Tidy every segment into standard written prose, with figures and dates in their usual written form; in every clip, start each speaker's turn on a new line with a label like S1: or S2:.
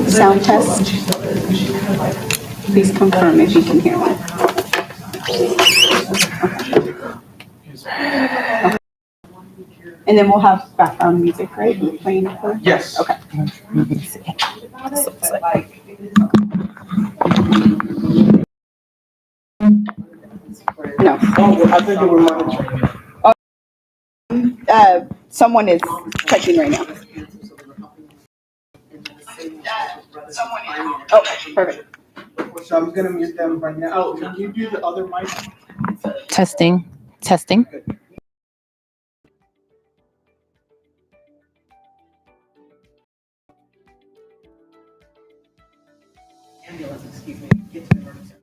S1: Sound test. Please confirm if you can hear me. Okay. And then we'll have background music, right? Playing for?
S2: Yes.
S1: Okay. No.
S2: Oh, I think they were monitoring.
S1: Someone is checking right now. Okay, perfect.
S2: So I'm gonna mute them right now. Oh, can you do the other mic?
S3: Testing, testing.
S2: Ambulance, excuse me. Get to the emergency.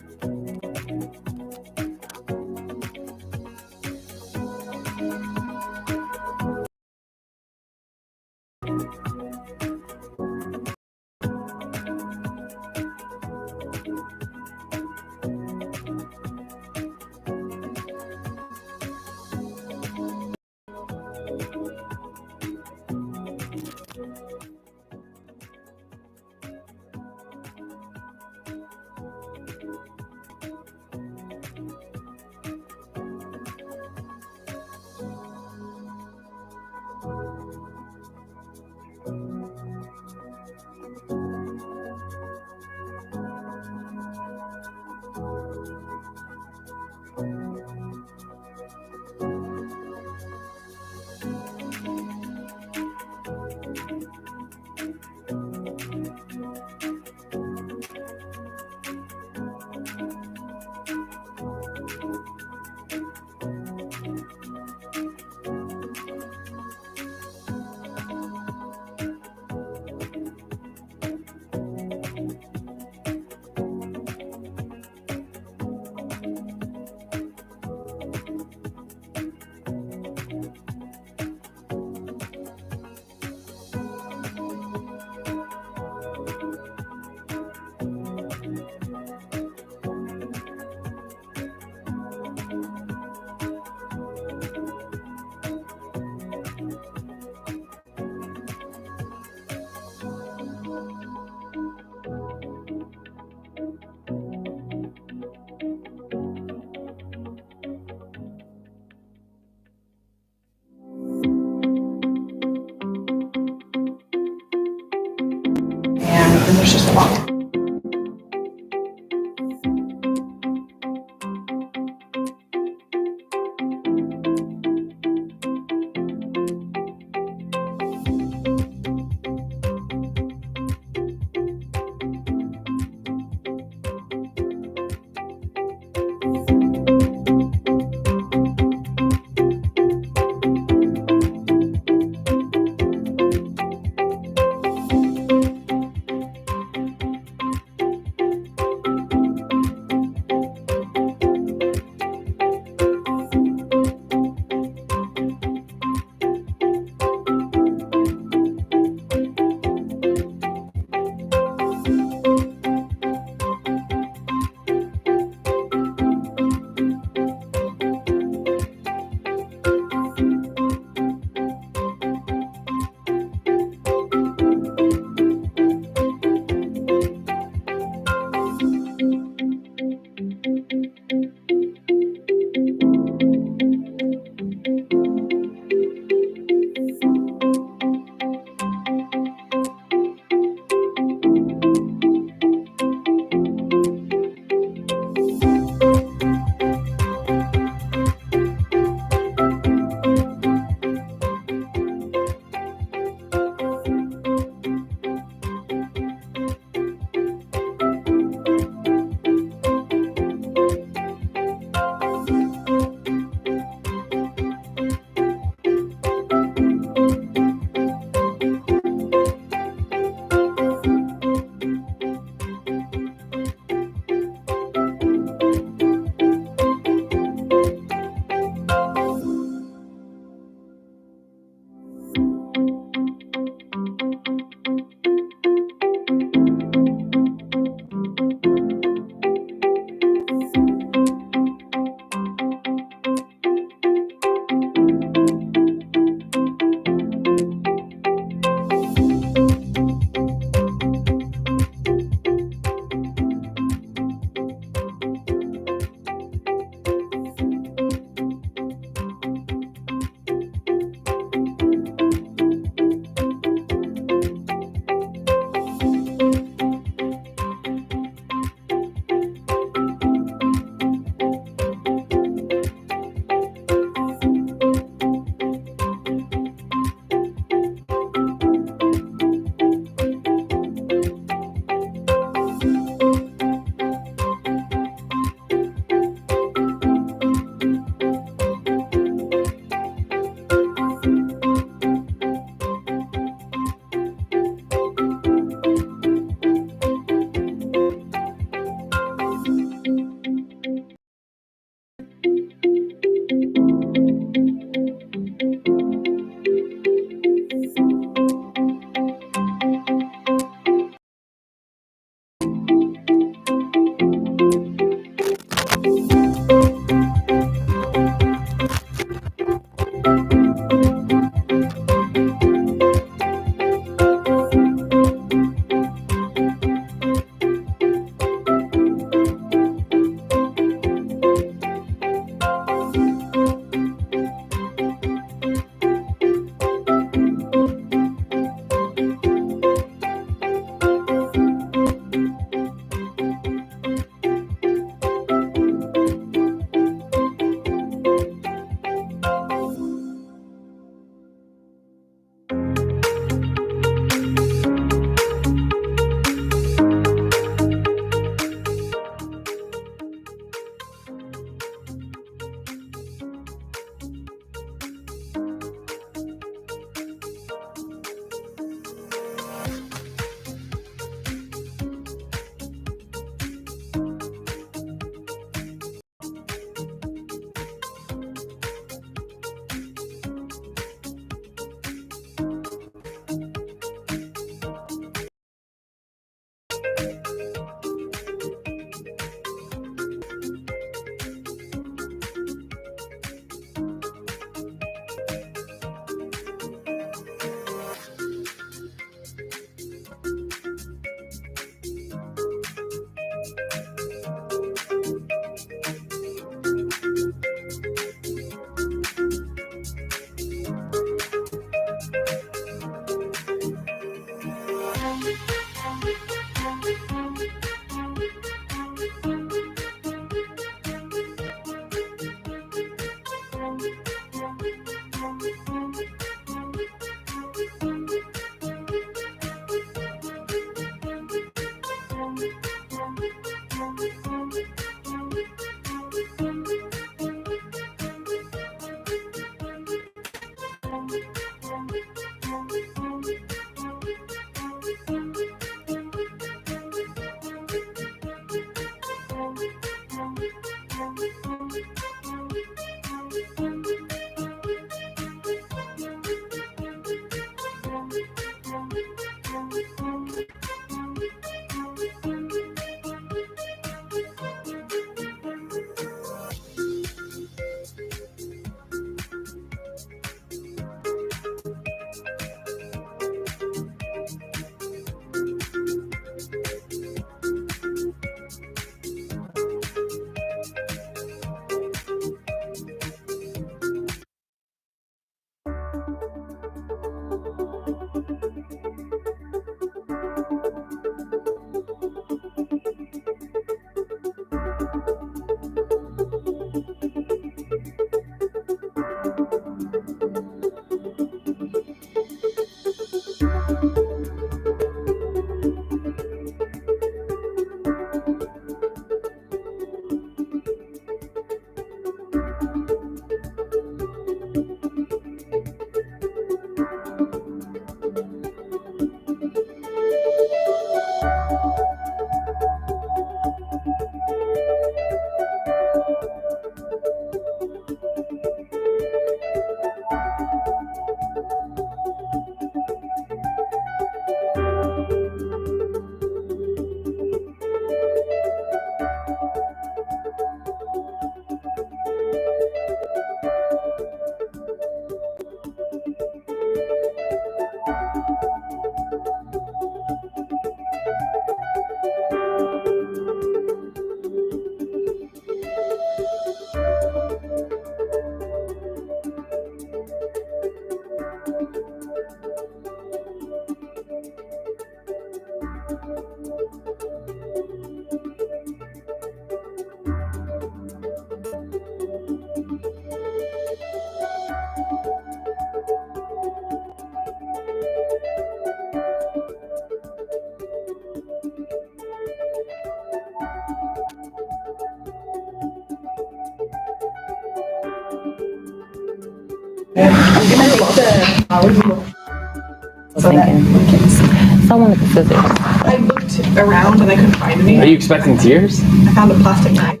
S3: Someone with the scissors.
S1: I looked around and I couldn't find any.
S4: Are you expecting tears?
S1: I found a plastic knife.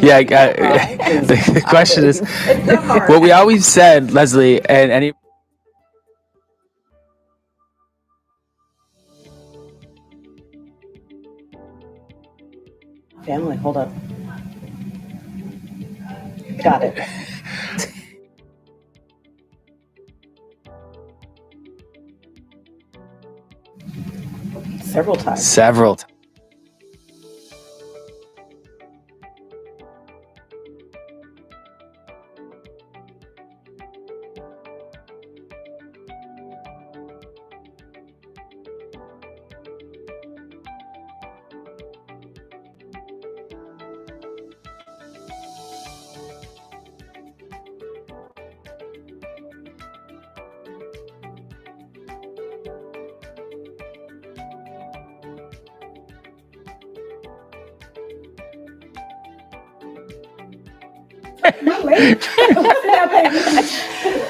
S4: Yeah, the question is, what we always said, Leslie, and any.
S5: Family, hold up. Got it. Several times.
S4: Several times.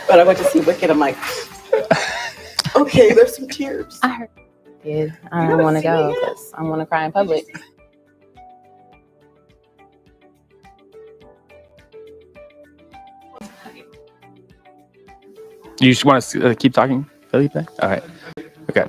S5: But I went to see Wicked. I'm like, okay, there's some tears.
S3: I heard. Yeah, I don't want to go because I want to cry in public.
S4: You just want to keep talking, Felipe? All right. Okay.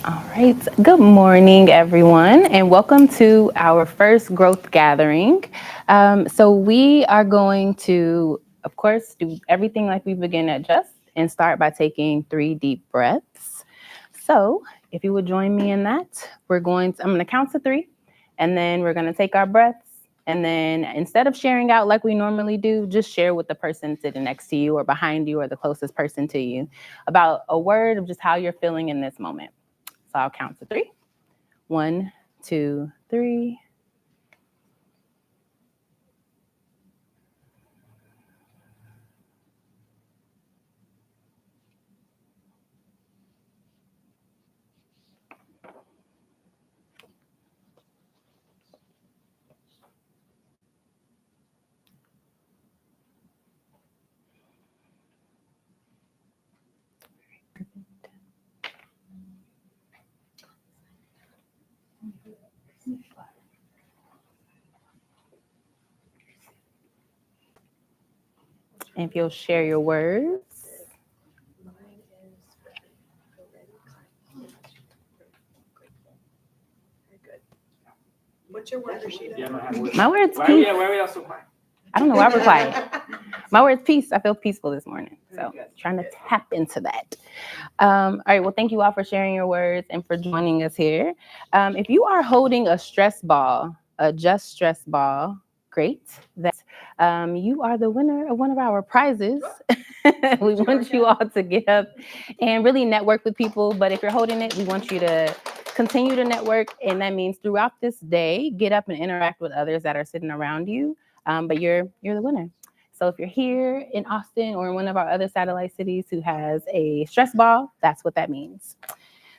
S3: All right. Good morning, everyone, and welcome to our first growth gathering. So we are going to, of course, do everything like we begin at Just and start by taking 3 deep breaths. So if you would join me in that, I'm going to count to 3, and then we're going to take our breaths. And then instead of sharing out like we normally do, just share with the person sitting next to you or behind you or the closest person to you about a word of just how you're feeling in this moment. So I'll count to 3. 1, 2, 3. And if you'll share your words.
S5: What's your word, Rashida?
S3: My word's peace.
S2: Why are we all so quiet?
S3: I don't know why we're quiet. My word's peace. I feel peaceful this morning. So trying to tap into that. All right. Well, thank you all for sharing your words and for joining us here. If you are holding a stress ball, a Just Stress ball, great. That you are the winner of one of our prizes. We want you all to get up and really network with people. But if you're holding it, we want you to continue to network. And that means throughout this day, get up and interact with others that are sitting around you. But you're the winner. So if you're here in Austin or in one of our other satellite cities who has a stress ball, that's what that means.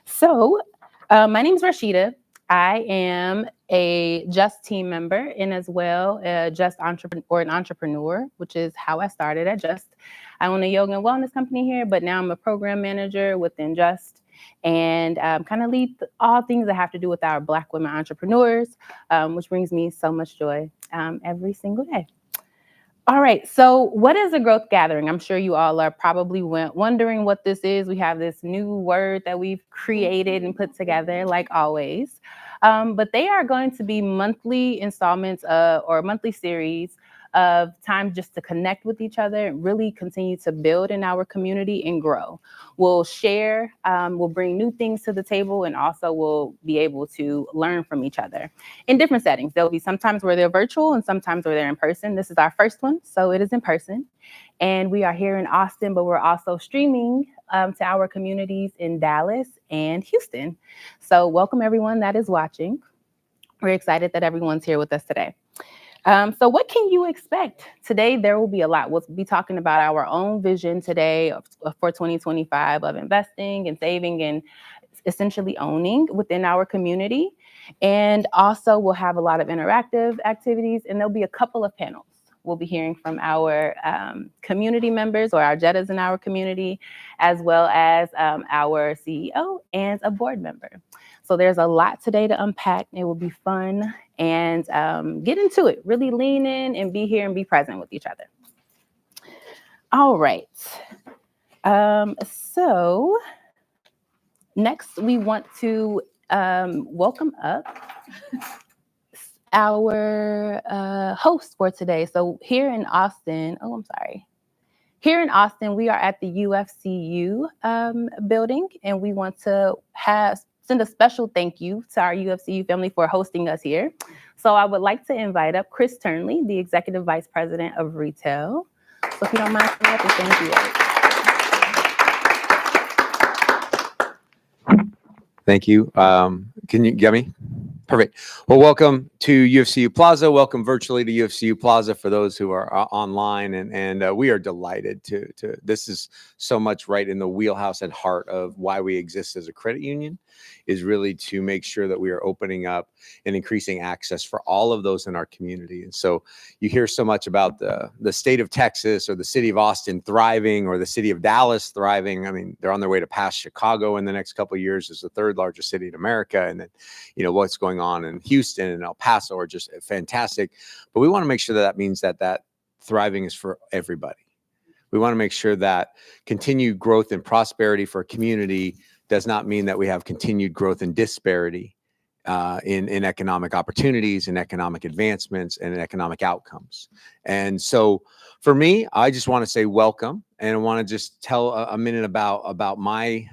S3: So my name is Rashida. I am a Just team member and as well a Just entrepreneur, which is how I started at Just. I own a yoga and wellness company here, but now I'm a program manager within Just and kind of lead all things that have to do with our Black women entrepreneurs, which brings me so much joy every single day. All right, so what is a growth gathering? I'm sure you all are probably wondering what this is. We have this new word that we've created and put together, like always. But they are going to be monthly installments or monthly series of time just to connect with each other and really continue to build in our community and grow. We'll share, we'll bring new things to the table, and also we'll be able to learn from each other in different settings. There'll be sometimes where they're virtual and sometimes where they're in person. This is our first one, so it is in person. And we are here in Austin, but we're also streaming to our communities in Dallas and Houston. So welcome everyone that is watching. We're excited that everyone's here with us today. So what can you expect? Today, there will be a lot. We'll be talking about our own vision today for 2025 of investing and saving and essentially owning within our community. And also we'll have a lot of interactive activities and there'll be a couple of panels. We'll be hearing from our community members or our Jettas in our community, as well as our CEO and a board member. So there's a lot today to unpack. It will be fun and get into it. Really lean in and be here and be present with each other. All right. So next we want to welcome up our host for today. So here in Austin, Here in Austin, we are at the UFCU building, and we want to send a special thank you to our UFCU family for hosting us here. So I would like to invite up Chris Turnley, the Executive Vice President of Retail. So if you don't mind coming up and thank you.
S6: Thank you. Can you get me? Perfect. Well, welcome to UFCU Plaza. Welcome virtually to UFCU Plaza for those who are online. And we are delighted to this is so much right in the wheelhouse and heart of why we exist as a credit union, is really to make sure that we are opening up and increasing access for all of those in our community. And so you hear so much about the state of Texas or the city of Austin thriving or the city of Dallas thriving. I mean, they're on their way to pass Chicago in the next couple of years as the third largest city in America. And then, you know, what's going on in Houston and El Paso are just fantastic. But we want to make sure that means that thriving is for everybody. We want to make sure that continued growth and prosperity for a community does not mean that we have continued growth and disparity in economic opportunities and economic advancements and economic outcomes. And so for me, I just want to say welcome, and I want to just tell a minute about my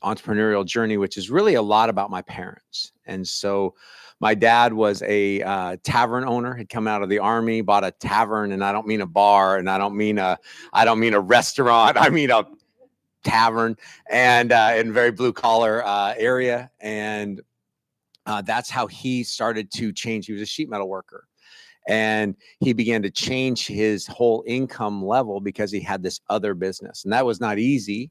S6: entrepreneurial journey, which is really a lot about my parents. And so my dad was a tavern owner, had come out of the Army, bought a tavern, and I don't mean a bar, and I don't mean a restaurant, I mean a tavern, and in very blue collar area. And that's how he started to change. He was a sheet metal worker, and he began to change his whole income level because he had this other business, and that was not easy.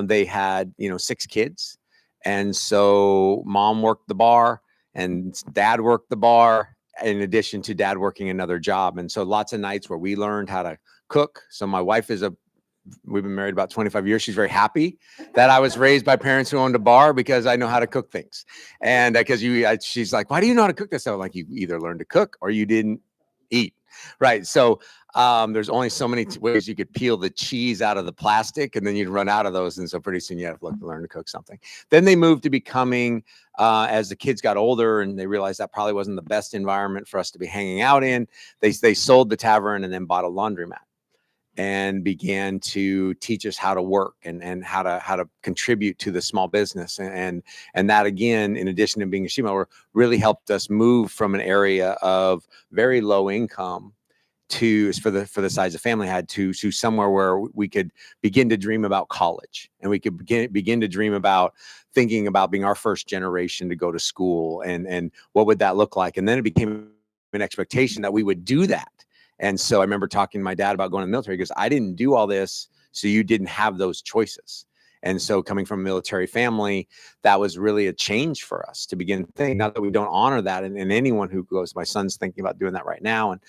S6: They had, 6 kids. And so mom worked the bar and dad worked the bar in addition to dad working another job. And so lots of nights where we learned how to cook. So my wife we've been married about 25 years. She's very happy that I was raised by parents who owned a bar because I know how to cook things. And she's like, why do you know how to cook this stuff? I'm like, you either learned to cook or you didn't eat. Right. So There's only so many ways you could peel the cheese out of the plastic, and then you'd run out of those. And so pretty soon you have to learn to cook something. Then they moved to becoming, as the kids got older and they realized that probably wasn't the best environment for us to be hanging out in, they sold the tavern and then bought a laundromat and began to teach us how to work and how to contribute to the small business. And that, again, in addition to being a Shima, really helped us move from an area of very low income to, for the size the family had, to somewhere where we could begin to dream about college, and we could begin to dream about thinking about being our first generation to go to school, and what would that look like. And then it became an expectation that we would do that. And so I remember talking to my dad about going to the military, because I didn't do all this, so you didn't have those choices. And so coming from a military family, that was really a change for us to begin thinking. Not that we don't honor that, and anyone who goes, my son's thinking about doing that right now, and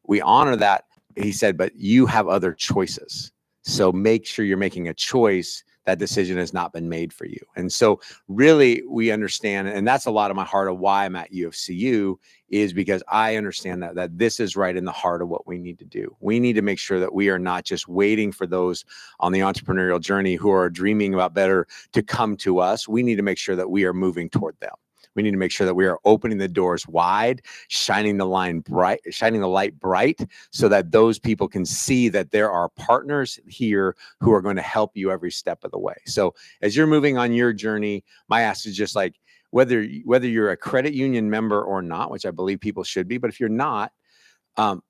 S6: we honor that. He said, but you have other choices. So make sure you're making a choice. That decision has not been made for you. And so really we understand, and that's a lot of my heart of why I'm at UFCU, is because I understand that this is right in the heart of what we need to do. We need to make sure that we are not just waiting for those on the entrepreneurial journey who are dreaming about better to come to us. We need to make sure that we are moving toward them. We need to make sure that we are opening the doors wide, shining the light bright, so that those people can see that there are partners here who are going to help you every step of the way. So as you're moving on your journey, my ask is just like, whether you're a credit union member or not, which I believe people should be, but if you're not,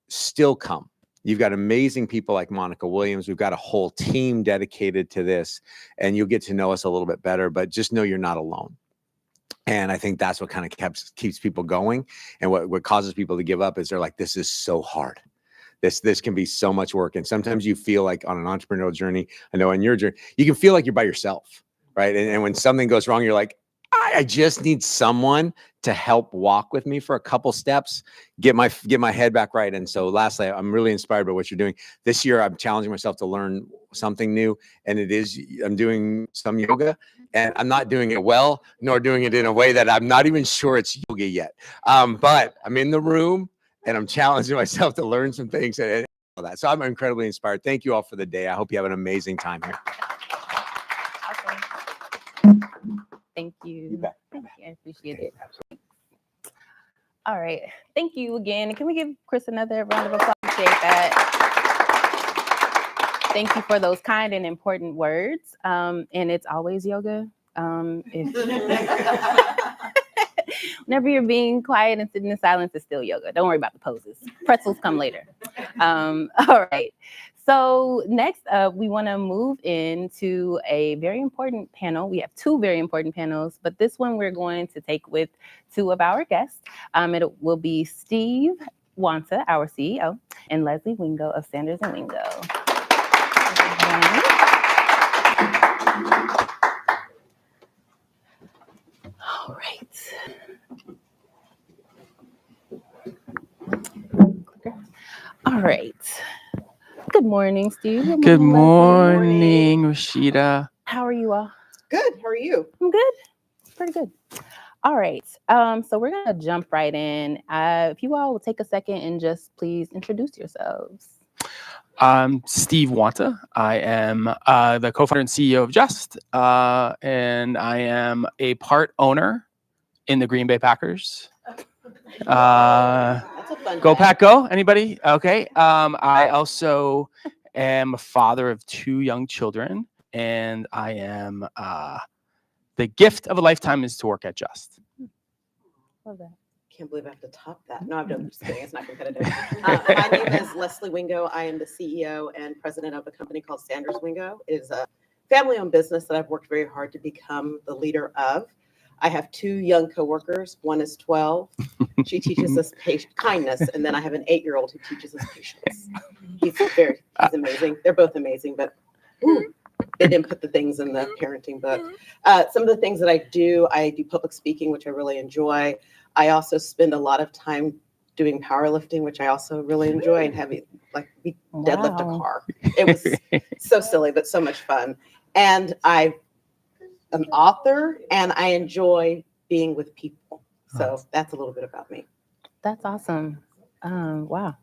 S6: still come. You've got amazing people like Monica Williams. We've got a whole team dedicated to this, and you'll get to know us a little bit better, but just know you're not alone. And I think that's what kind of keeps people going. And what causes people to give up is they're like, this is so hard. This can be so much work. And sometimes you feel like on an entrepreneurial journey, I know on your journey, you can feel like you're by yourself, right? And when something goes wrong, you're like, I just need someone to help walk with me for a couple steps, get my head back right. And so lastly, I'm really inspired by what you're doing. This year, I'm challenging myself to learn something new. And I'm doing some yoga, and I'm not doing it well, nor doing it in a way that I'm not even sure it's yoga yet. But I'm in the room and I'm challenging myself to learn some things and all that. So I'm incredibly inspired. Thank you all for the day. I hope you have an amazing time here.
S3: Thank you.
S6: You bet.
S3: Thank you. I appreciate it. All right. Thank you again. Can we give Chris another round of applause? Appreciate that. Thank you for those kind and important words. And it's always yoga. Whenever you're being quiet and sitting in silence, it's still yoga. Don't worry about the poses. Pretzels come later. All right. So next up, we want to move into a very important panel. We have two very important panels, but this one we're going to take with two of our guests. It will be Steve Wanta, our CEO, and Leslie Wingo of Sanders and Wingo. All right. All right. Good morning, Steve.
S4: Good
S3: morning,
S4: morning, Rashida.
S3: How are you all?
S5: Good. How are you?
S3: I'm good. Pretty good. All right. So we're going to jump right in. If you all will take a second and just please introduce yourselves.
S4: I'm Steve Wanta. I am the co-founder and CEO of Just, and I am a part owner in the Green Bay Packers.
S5: That's a fun
S4: Go
S5: fact.
S4: Pack Go! Anybody? Okay. I also am a father of two young children, and I am the gift of a lifetime is to work at Just.
S3: Love that.
S5: Can't believe I have to top that. No, I'm just kidding. It's not competitive. My name is Leslie Wingo. I am the CEO and president of a company called Sanders Wingo. It is a family-owned business that I've worked very hard to become the leader of. I have two young coworkers. One is 12. She teaches us kindness, and then I have an 8-year-old who teaches us patience. He's amazing. They're both amazing, but they didn't put the things in the parenting book. Some of the things that I do public speaking, which I really enjoy. I also spend a lot of time doing powerlifting, which I also really enjoy, and deadlift a car. It was so silly, but so much fun. And I'm an author, and I enjoy being with people. So that's a little bit about me.
S3: That's awesome. Wow.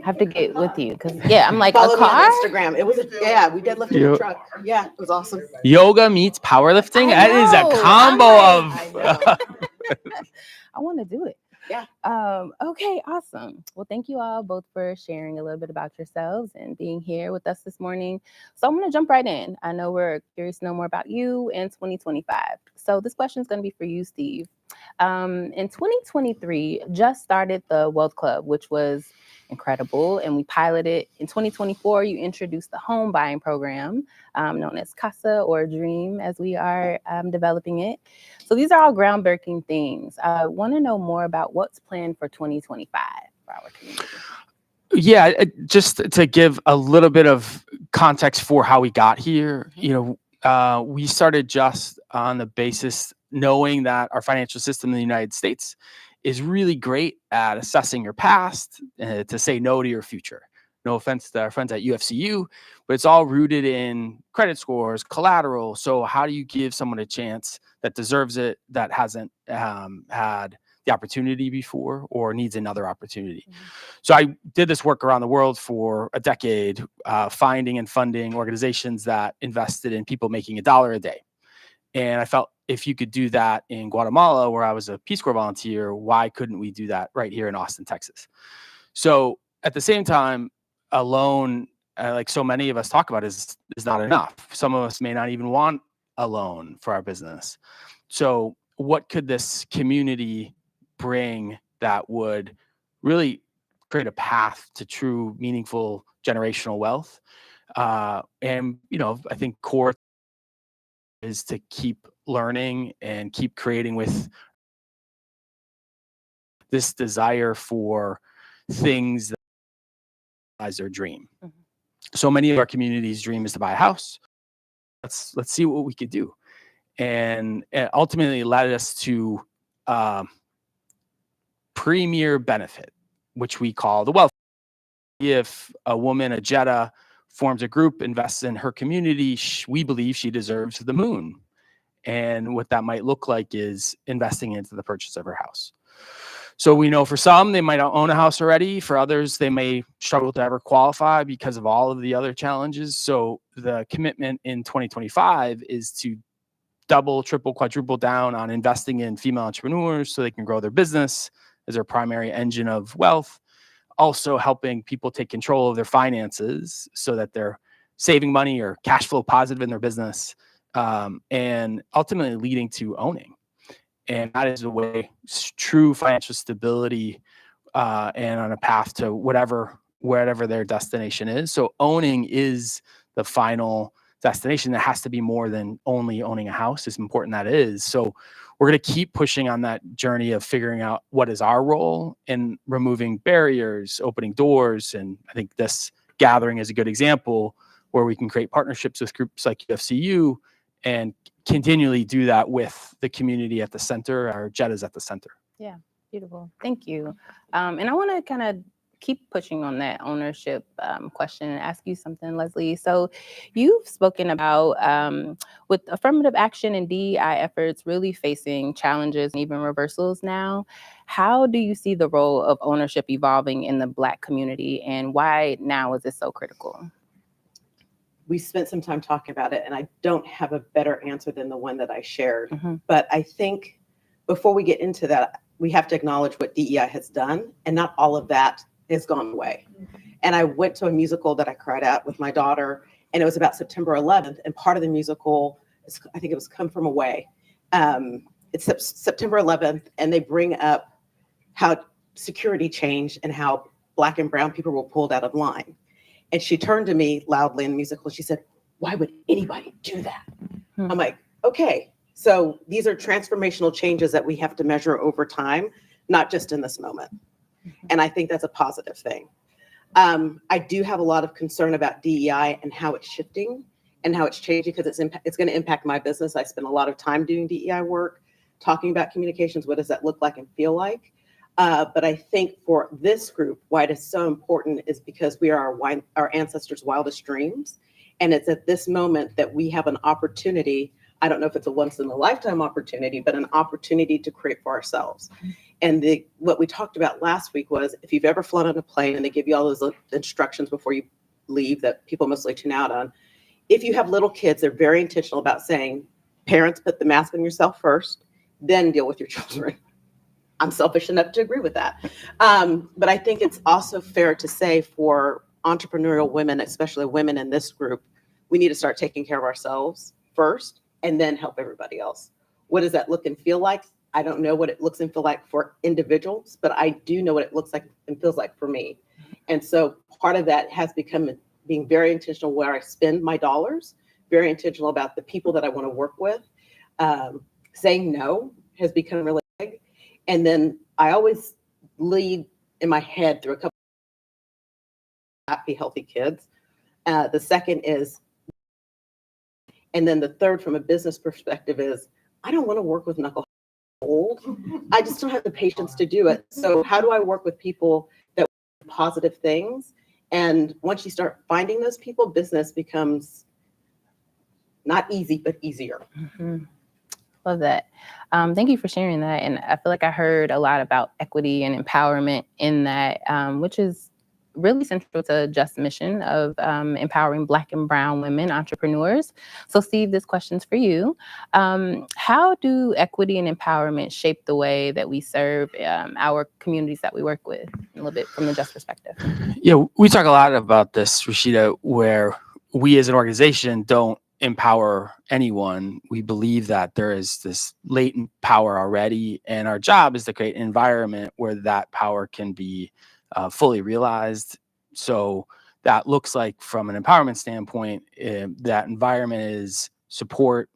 S3: have to get with you because I'm like
S5: Follow
S3: a
S5: me on
S3: car.
S5: Instagram. It was we deadlifted
S4: You-
S5: a truck. Yeah, it was awesome.
S4: Yoga meets powerlifting.
S3: I
S4: That is
S3: know.
S4: a combo
S5: I
S4: of.
S5: know.
S3: I want to do it.
S5: Yeah.
S3: Okay, awesome. Well, thank you all both for sharing a little bit about yourselves and being here with us this morning. So I'm going to jump right in. I know we're curious to know more about you in 2025. So this question is going to be for you, Steve. In 2023, just started the Wealth Club, which was incredible, and we piloted. In 2024, you introduced the home buying program, known as CASA or Dream, as we are developing it. So these are all groundbreaking things. I want to know more about what's planned for 2025 for our community.
S4: Yeah, just to give a little bit of context for how we got here, we started just on the basis knowing that our financial system in the United States is really great at assessing your past to say no to your future. No offense to our friends at UFCU, but it's all rooted in credit scores, collateral. So how do you give someone a chance that deserves it, that hasn't had the opportunity before or needs another opportunity? Mm-hmm. So I did this work around the world for a decade, finding and funding organizations that invested in people making $1 a day. And I felt if you could do that in Guatemala, where I was a Peace Corps volunteer, why couldn't we do that right here in Austin, Texas? So at the same time, a loan, like so many of us talk about, is not enough. Some of us may not even want a loan for our business. So what could this community bring that would really create a path to true, meaningful generational wealth? And, I think core is to keep learning and keep creating with this desire for things that as their dream. Mm-hmm. So many of our communities' dream is to buy a house. Let's see what we could do. And it ultimately led us to premier benefit, which we call the wealth. If a woman, a Jetta, forms a group, invests in her community, we believe she deserves the moon. And what that might look like is investing into the purchase of her house. So we know for some, they might own a house already. For others, they may struggle to ever qualify because of all of the other challenges. So the commitment in 2025 is to double, triple, quadruple down on investing in female entrepreneurs so they can grow their business as their primary engine of wealth. Also helping people take control of their finances so that they're saving money or cash flow positive in their business, and ultimately leading to owning. And that is a way, true financial stability, and on a path to wherever their destination is. So owning is the final destination. That has to be more than only owning a house, as important that is. So we're going to keep pushing on that journey of figuring out what is our role in removing barriers, opening doors. And I think this gathering is a good example where we can create partnerships with groups like UFCU and continually do that with the community at the center, our Jettas at the center.
S3: Yeah, beautiful. Thank you. And I want to kind of keep pushing on that ownership question and ask you something, Leslie. So you've spoken about with affirmative action and DEI efforts really facing challenges and even reversals now. How do you see the role of ownership evolving in the Black community, and why now is it so critical?
S5: We spent some time talking about it, and I don't have a better answer than the one that I shared.
S3: Mm-hmm.
S5: But I think before we get into that, we have to acknowledge what DEI has done, and not all of that has gone away. Mm-hmm. And I went to a musical that I cried at with my daughter, and it was about September 11th. And part of the musical, I think it was Come From Away. It's September 11th, and they bring up how security changed and how Black and brown people were pulled out of line. And she turned to me loudly in the musical. She said, "Why would anybody do that?" Mm-hmm. I'm like, okay. So these are transformational changes that we have to measure over time, not just in this moment. Mm-hmm. And I think that's a positive thing. I do have a lot of concern about DEI and how it's shifting and how it's changing, because it's going to impact my business. I spend a lot of time doing DEI work, talking about communications. What does that look like and feel like? But I think for this group, why it is so important is because we are our ancestors' wildest dreams. And it's at this moment that we have an opportunity. I don't know if it's a once in a lifetime opportunity, but an opportunity to create for ourselves. And what we talked about last week was if you've ever flown on a plane and they give you all those instructions before you leave that people mostly tune out on, if you have little kids, they're very intentional about saying, parents, put the mask on yourself first, then deal with your children. I'm selfish enough to agree with that. But I think it's also fair to say for entrepreneurial women, especially women in this group, we need to start taking care of ourselves first and then help everybody else. What does that look and feel like? I don't know what it looks and feel like for individuals, but I do know what it looks like and feels like for me. And so part of that has become being very intentional where I spend my dollars, very intentional about the people that I want to work with. Saying no has become really big. And then I always lead in my head through a couple of happy, healthy kids. The second is, and then the third from a business perspective is, I don't want to work with knuckleheads old. I just don't have the patience to do it. So how do I work with people that want positive things? And once you start finding those people, business becomes not easy, but easier.
S3: Mm-hmm. Love that. Thank you for sharing that. And I feel like I heard a lot about equity and empowerment in that, which is really central to Just's mission of empowering Black and Brown women entrepreneurs. So Steve, this question's for you. How do equity and empowerment shape the way that we serve our communities that we work with? A little bit from the Just perspective.
S4: Yeah, we talk a lot about this, Rashida, where we as an organization don't empower anyone. We believe that there is this latent power already, and our job is to create an environment where that power can be fully realized. So that looks like, from an empowerment standpoint, that environment is support,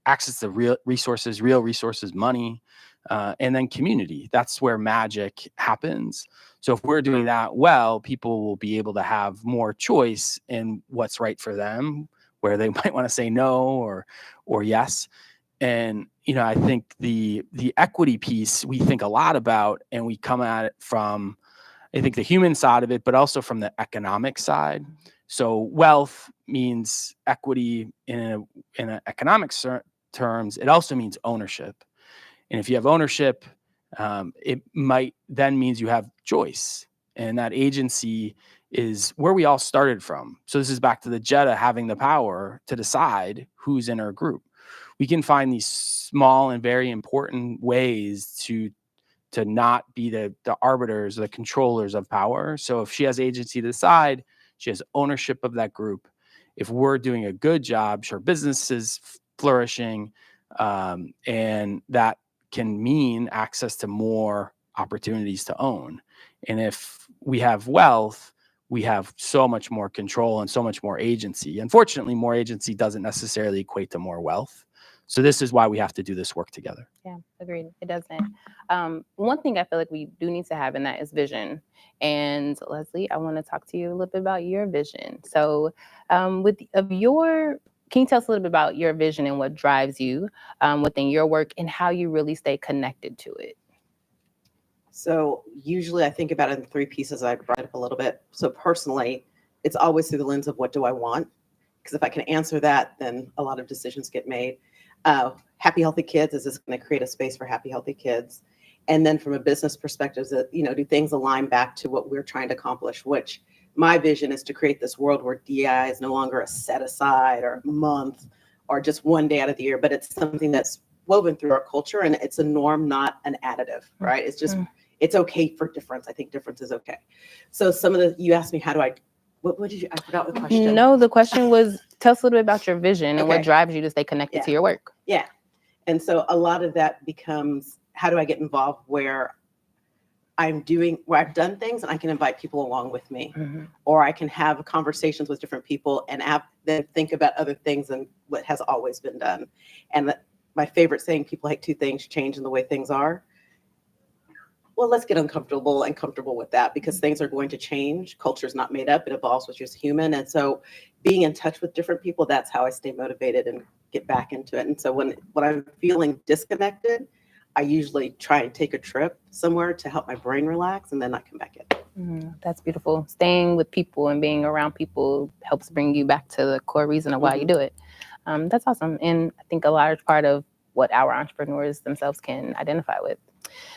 S4: access to real resources, money, and then community. That's where magic happens. So if we're doing that well, people will be able to have more choice in what's right for them, where they might want to say no or yes. And, I think the equity piece we think a lot about, and we come at it from, I think, the human side of it, but also from the economic side. So wealth means equity in an economic terms. It also means ownership. And if you have ownership, it might then means you have choice. And that agency is where we all started from. So this is back to the Jetta having the power to decide who's in her group. We can find these small and very important ways to not be the arbiters, the controllers of power. So if she has agency to decide, she has ownership of that group. If we're doing a good job, her business is flourishing, and that can mean access to more opportunities to own. And if we have wealth, we have so much more control and so much more agency. Unfortunately, more agency doesn't necessarily equate to more wealth. So this is why we have to do this work together.
S3: Yeah, agreed. It doesn't. One thing I feel like we do need to have in that is vision. And Leslie, I want to talk to you a little bit about your vision. So can you tell us a little bit about your vision and what drives you within your work and how you really stay connected to it?
S5: So usually I think about it in three pieces. I brought it up a little bit. So personally, it's always through the lens of what do I want? Because if I can answer that, then a lot of decisions get made. Happy, healthy kids, is this going to create a space for happy, healthy kids? And then from a business perspective, do things align back to what we're trying to accomplish, which my vision is to create this world where DEI is no longer a set aside or a month or just one day out of the year, but it's something that's woven through our culture, and it's a norm, not an additive, right? It's just, it's okay for difference. I think difference is okay. So you asked me, how do I forgot the question.
S3: No, the question was, tell us a little bit about your vision and what
S5: Okay.
S3: drives you to stay connected to your work.
S5: Yeah. And so a lot of that becomes, how do I get involved where I've done things and I can invite people along with me, or I can have conversations with different people and then think about other things than what has always been done. And my favorite saying, people hate two things: change and the way things are. Well, let's get uncomfortable and comfortable with that, because things are going to change. Culture is not made up. It evolves, which is human. And so being in touch with different people, that's how I stay motivated and get back into it. And so when I'm feeling disconnected, I usually try and take a trip somewhere to help my brain relax, and then I come back in.
S3: That's beautiful. Staying with people and being around people helps bring you back to the core reason of why you do it. That's awesome. And I think a large part of what our entrepreneurs themselves can identify with.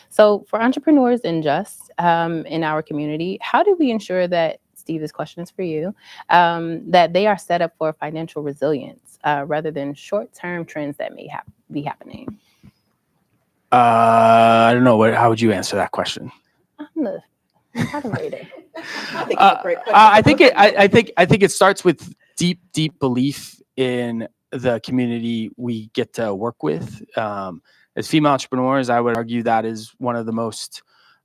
S3: So for entrepreneurs in in our community, how do we ensure that, Steve, this question is for you, that they are set up for financial resilience rather than short-term trends that may be happening?
S4: I don't know. How would you answer that question?
S3: I'm the moderator.
S5: I think it's a great question.
S4: I think it starts with deep belief in the community we get to work with. As female entrepreneurs, I would argue that is one of the most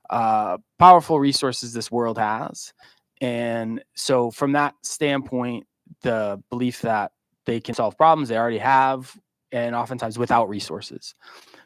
S4: powerful resources this world has. And so from that standpoint, the belief that they can solve problems they already have, and oftentimes without resources.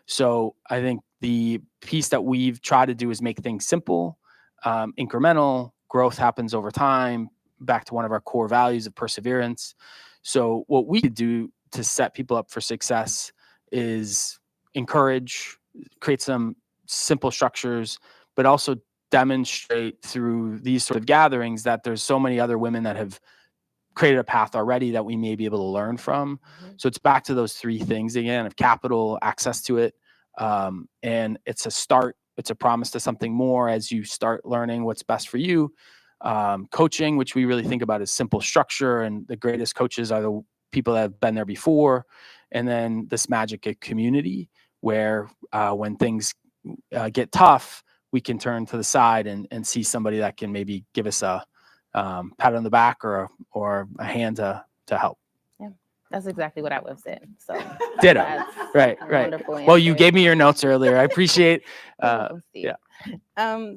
S4: So I think the piece that we've tried to do is make things simple, incremental. Growth happens over time, back to one of our core values of perseverance. So what we could do to set people up for success is encourage, create some simple structures, but also demonstrate through these sort of gatherings that there's so many other women that have created a path already that we may be able to learn from. So it's back to those three things again of capital, access to it, and it's a start. It's a promise to something more as you start learning what's best for you. Coaching, which we really think about as simple structure, and the greatest coaches are the people that have been there before. And then this magic of community where when things get tough, we can turn to the side and see somebody that can maybe give us a pat on the back or a hand to help.
S3: Yeah, that's exactly what I would have said. So
S4: Ditto.
S3: that's
S4: Right.
S3: a
S4: Right.
S3: wonderful
S4: Well, you
S3: answer.
S4: gave me your notes earlier. I appreciate.
S3: Welcome, Steve.
S4: yeah.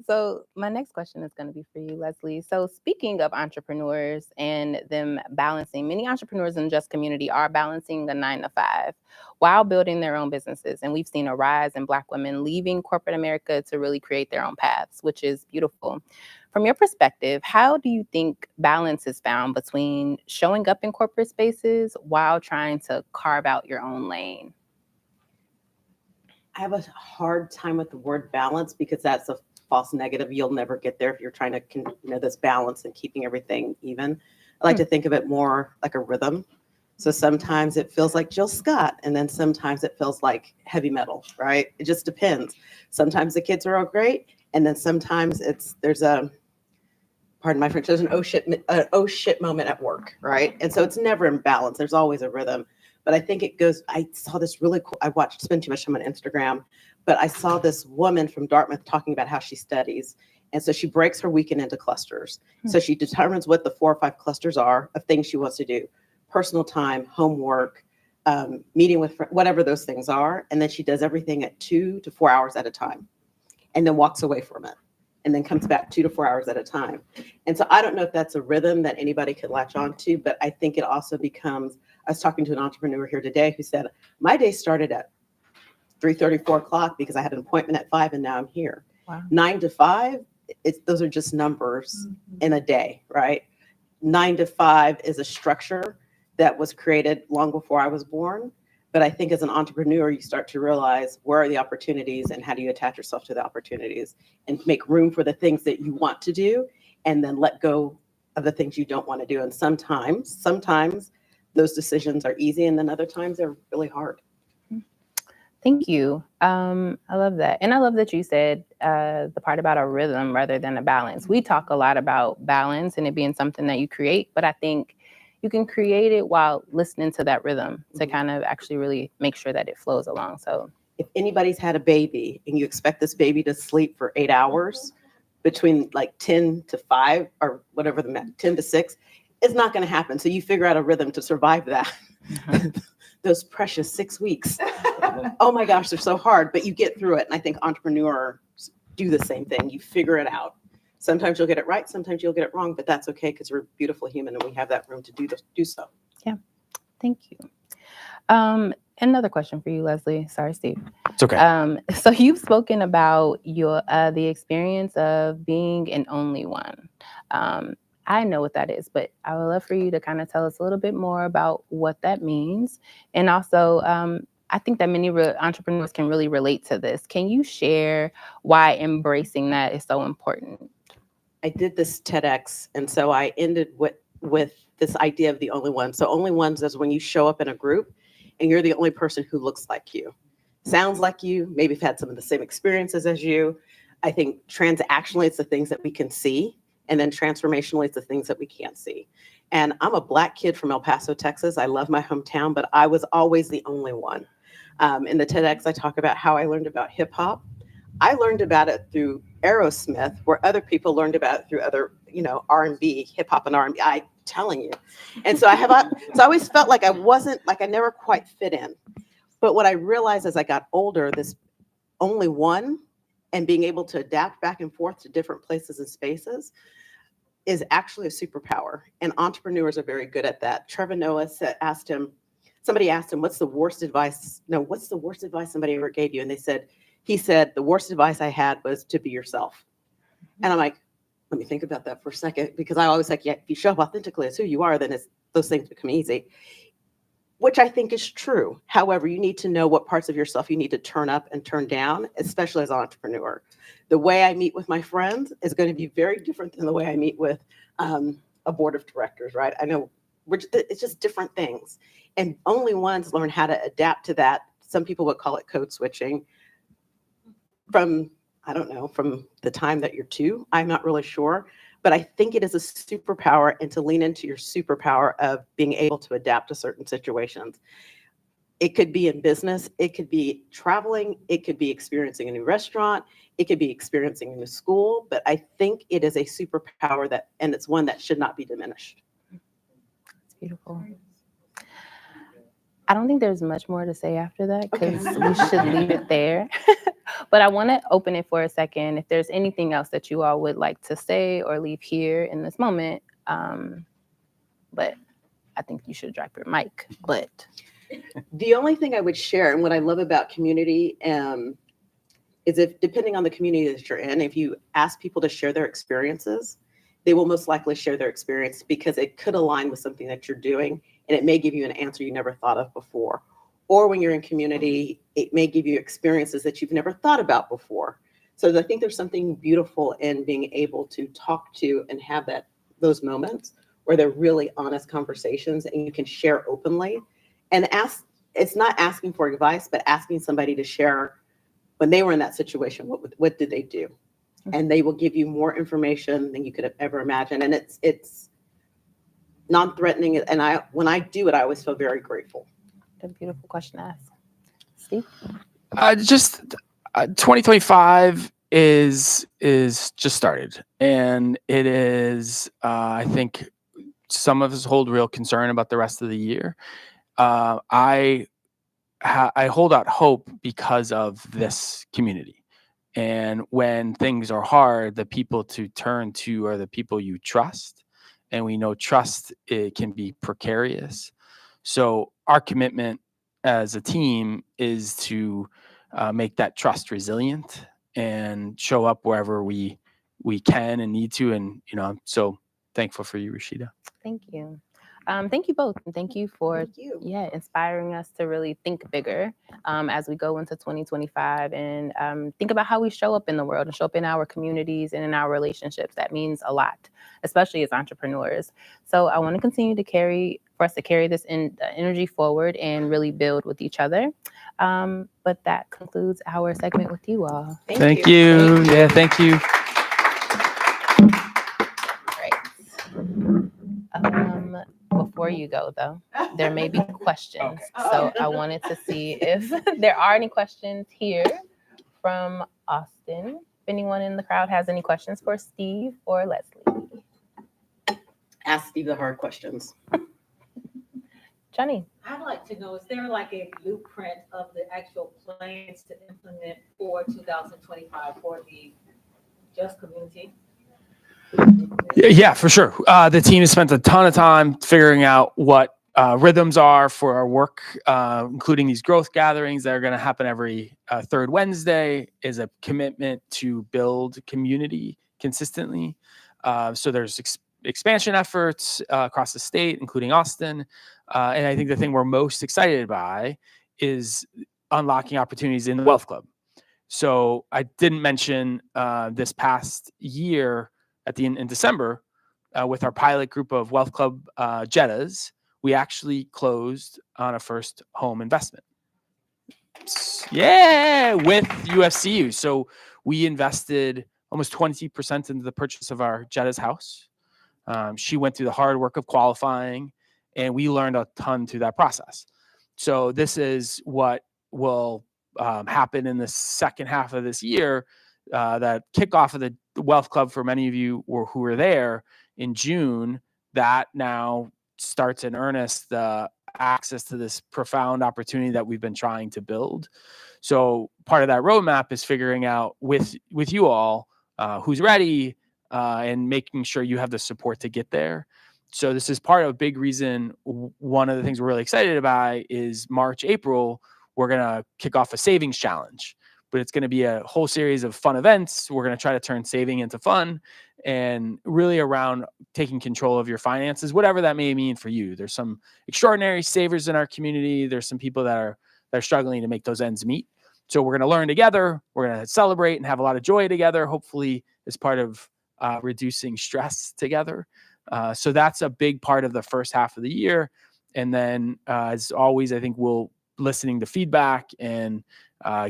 S3: So my next question is going to be for you, Leslie. So speaking of entrepreneurs and them balancing, many entrepreneurs in Just community are balancing the 9 to 5 while building their own businesses. And we've seen a rise in Black women leaving corporate America to really create their own paths, which is beautiful. From your perspective, how do you think balance is found between showing up in corporate spaces while trying to carve out your own lane?
S5: I have a hard time with the word balance because that's a false negative. You'll never get there if you're trying to, this balance and keeping everything even. I like to think of it more like a rhythm. So sometimes it feels like Jill Scott, and then sometimes it feels like heavy metal, right? It just depends. Sometimes the kids are all great, and then sometimes there's an oh shit moment at work, right? And so it's never in balance. There's always a rhythm. But I think I saw this really cool, spend too much time on Instagram, but I saw this woman from Dartmouth talking about how she studies. And so she breaks her weekend into clusters. So she determines what the 4 or 5 clusters are of things she wants to do: personal time, homework, meeting with friends, whatever those things are. And then she does everything at 2 to 4 hours at a time, and then walks away from it, and then comes back 2 to 4 hours at a time. And so I don't know if that's a rhythm that anybody could latch on to, but I think it also becomes, I was talking to an entrepreneur here today who said, my day started at 3:30, 4 o'clock because I had an appointment at 5 and now I'm here.
S3: Wow.
S5: 9 to 5, those are just numbers in a day, right? 9 to 5 is a structure that was created long before I was born. But I think as an entrepreneur, you start to realize where are the opportunities and how do you attach yourself to the opportunities and make room for the things that you want to do, and then let go of the things you don't want to do. And sometimes those decisions are easy, and then other times they're really hard.
S3: Thank you. I love that. And I love that you said the part about a rhythm rather than a balance. We talk a lot about balance and it being something that you create, but I think you can create it while listening to that rhythm to kind of actually really make sure that it flows along. So
S5: if anybody's had a baby and you expect this baby to sleep for 8 hours between like 10 to 5 or whatever 10 to 6, it's not going to happen. So you figure out a rhythm to survive that. Those precious 6 weeks. Oh my gosh, they're so hard, but you get through it. And I think entrepreneurs do the same thing. You figure it out. Sometimes you'll get it right, sometimes you'll get it wrong, but that's okay because we're beautiful human and we have that room to do so.
S3: Yeah, thank you. Another question for you, Leslie. Sorry, Steve.
S4: It's okay.
S3: So you've spoken about your the experience of being an only one. I know what that is, but I would love for you to kind of tell us a little bit more about what that means. And also, I think that many entrepreneurs can really relate to this. Can you share why embracing that is so important?
S5: I did this TEDx, and so I ended with this idea of the only one. So only ones is when you show up in a group and you're the only person who looks like you. sounds like you, maybe have had some of the same experiences as you. I think transactionally, it's the things that we can see. And then transformationally, it's the things that we can't see. And I'm a Black kid from El Paso, Texas. I love my hometown, but I was always the only one. In the TEDx, I talk about how I learned about hip hop. I learned about it through Aerosmith, where other people learned about it through other, R&B, hip hop and R&B. I'm telling you. And so I always felt like I never quite fit in. But what I realized as I got older, this only one and being able to adapt back and forth to different places and spaces is actually a superpower. And entrepreneurs are very good at that. Trevor Noah somebody asked him, what's the worst advice somebody ever gave you? And he said, the worst advice I had was to be yourself. And I'm like, let me think about that for a second, because I always like, yeah, if you show up authentically as who you are, then those things become easy, which I think is true. However, you need to know what parts of yourself you need to turn up and turn down, especially as an entrepreneur. The way I meet with my friends is going to be very different than the way I meet with a board of directors, right? I know it's just different things. And only ones learn how to adapt to that. Some people would call it code switching from the time that you're 2. I'm not really sure. But I think it is a superpower, and to lean into your superpower of being able to adapt to certain situations. It could be in business, it could be traveling, it could be experiencing a new restaurant, it could be experiencing a new school, but I think it is a superpower and it's one that should not be diminished.
S3: It's beautiful. I don't think there's much more to say after that, because we should leave it there. But I want to open it for a second. If there's anything else that you all would like to say or leave here in this moment, but I think you should drop your mic. But
S5: the only thing I would share, and what I love about community, is depending on the community that you're in, if you ask people to share their experiences, they will most likely share their experience, because it could align with something that you're doing, and it may give you an answer you never thought of before. Or when you're in community, it may give you experiences that you've never thought about before. So I think there's something beautiful in being able to talk to and have those moments where they're really honest conversations and you can share openly and it's not asking for advice, but asking somebody to share when they were in that situation, what did they do? And they will give you more information than you could have ever imagined. And it's non-threatening. And when I do it, I always feel very grateful.
S3: a beautiful question to ask. Steve?
S4: 2025 is just started, and it is, I think some of us hold real concern about the rest of the year. I hold out hope because of this community. And when things are hard, the people to turn to are the people you trust. And we know trust, it can be precarious. So our commitment as a team is to make that trust resilient and show up wherever we can and need to. And, I'm so thankful for you, Rashida.
S3: Thank you. Thank you both. And thank you for inspiring us to really think bigger as we go into 2025 and think about how we show up in the world and show up in our communities and in our relationships. That means a lot, especially as entrepreneurs. So I want to continue to carry this energy forward and really build with each other. But that concludes our segment with you all.
S4: Thank you. Yeah, thank you.
S3: Great. Before you go, though, there may be questions. So I wanted to see if there are any questions here from Austin. If anyone in the crowd has any questions for Steve or Leslie.
S5: Ask Steve the hard questions.
S3: Johnny.
S7: I'd like to know, is there like a blueprint of the actual plans to implement for 2025 for the Just community?
S4: Yeah, for sure. The team has spent a ton of time figuring out what rhythms are for our work, including these growth gatherings that are going to happen every third Wednesday, is a commitment to build community consistently. So there's expansion efforts across the state, including Austin. And I think the thing we're most excited by is unlocking opportunities in the Wealth Club. So I didn't mention this past year in December with our pilot group of Wealth Club Jettas, we actually closed on a first home investment. Yeah, with UFCU. So we invested almost 20% into the purchase of our Jetta's house. She went through the hard work of qualifying, and we learned a ton through that process. So this is what will happen in the second half of this year. That kickoff of the Wealth Club for many of you who were there in June, that now starts in earnest the access to this profound opportunity that we've been trying to build. So part of that roadmap is figuring out with you all who's ready and making sure you have the support to get there. So this is part of a big reason. One of the things we're really excited about is March, April, we're going to kick off a savings challenge, but it's going to be a whole series of fun events. We're going to try to turn saving into fun and really around taking control of your finances, whatever that may mean for you. There's some extraordinary savers in our community. There's some people that are struggling to make those ends meet. So we're going to learn together. We're going to celebrate and have a lot of joy together, hopefully as part of reducing stress together. So that's a big part of the first half of the year. And then as always, I think we'll listening to feedback and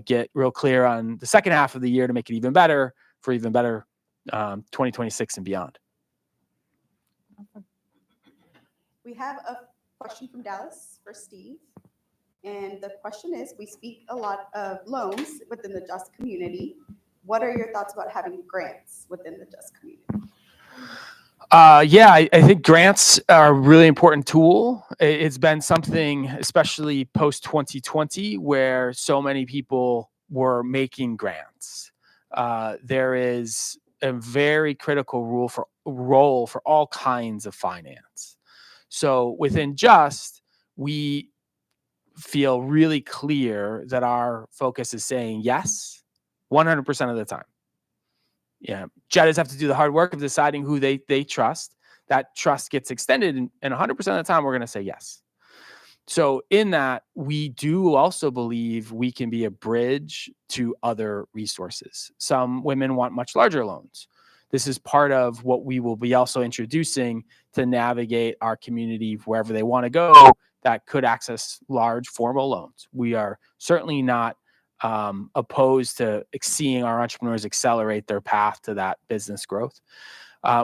S4: get real clear on the second half of the year to make it even better for even better 2026 and beyond.
S8: We have a question from Dallas for Steve. And the question is, we speak a lot of loans within the JUST community. What are your thoughts about having grants within the JUST community?
S4: Yeah, I think grants are a really important tool. It's been something, especially post 2020, where so many people were making grants. There is a very critical role for all kinds of finance. So within JUST, we feel really clear that our focus is saying yes 100% of the time. Yeah, Jettas have to do the hard work of deciding who they trust. That trust gets extended, and 100% of the time, we're going to say yes. So in that, we do also believe we can be a bridge to other resources. Some women want much larger loans. This is part of what we will be also introducing to navigate our community wherever they want to go that could access large formal loans. We are certainly not opposed to seeing our entrepreneurs accelerate their path to that business growth.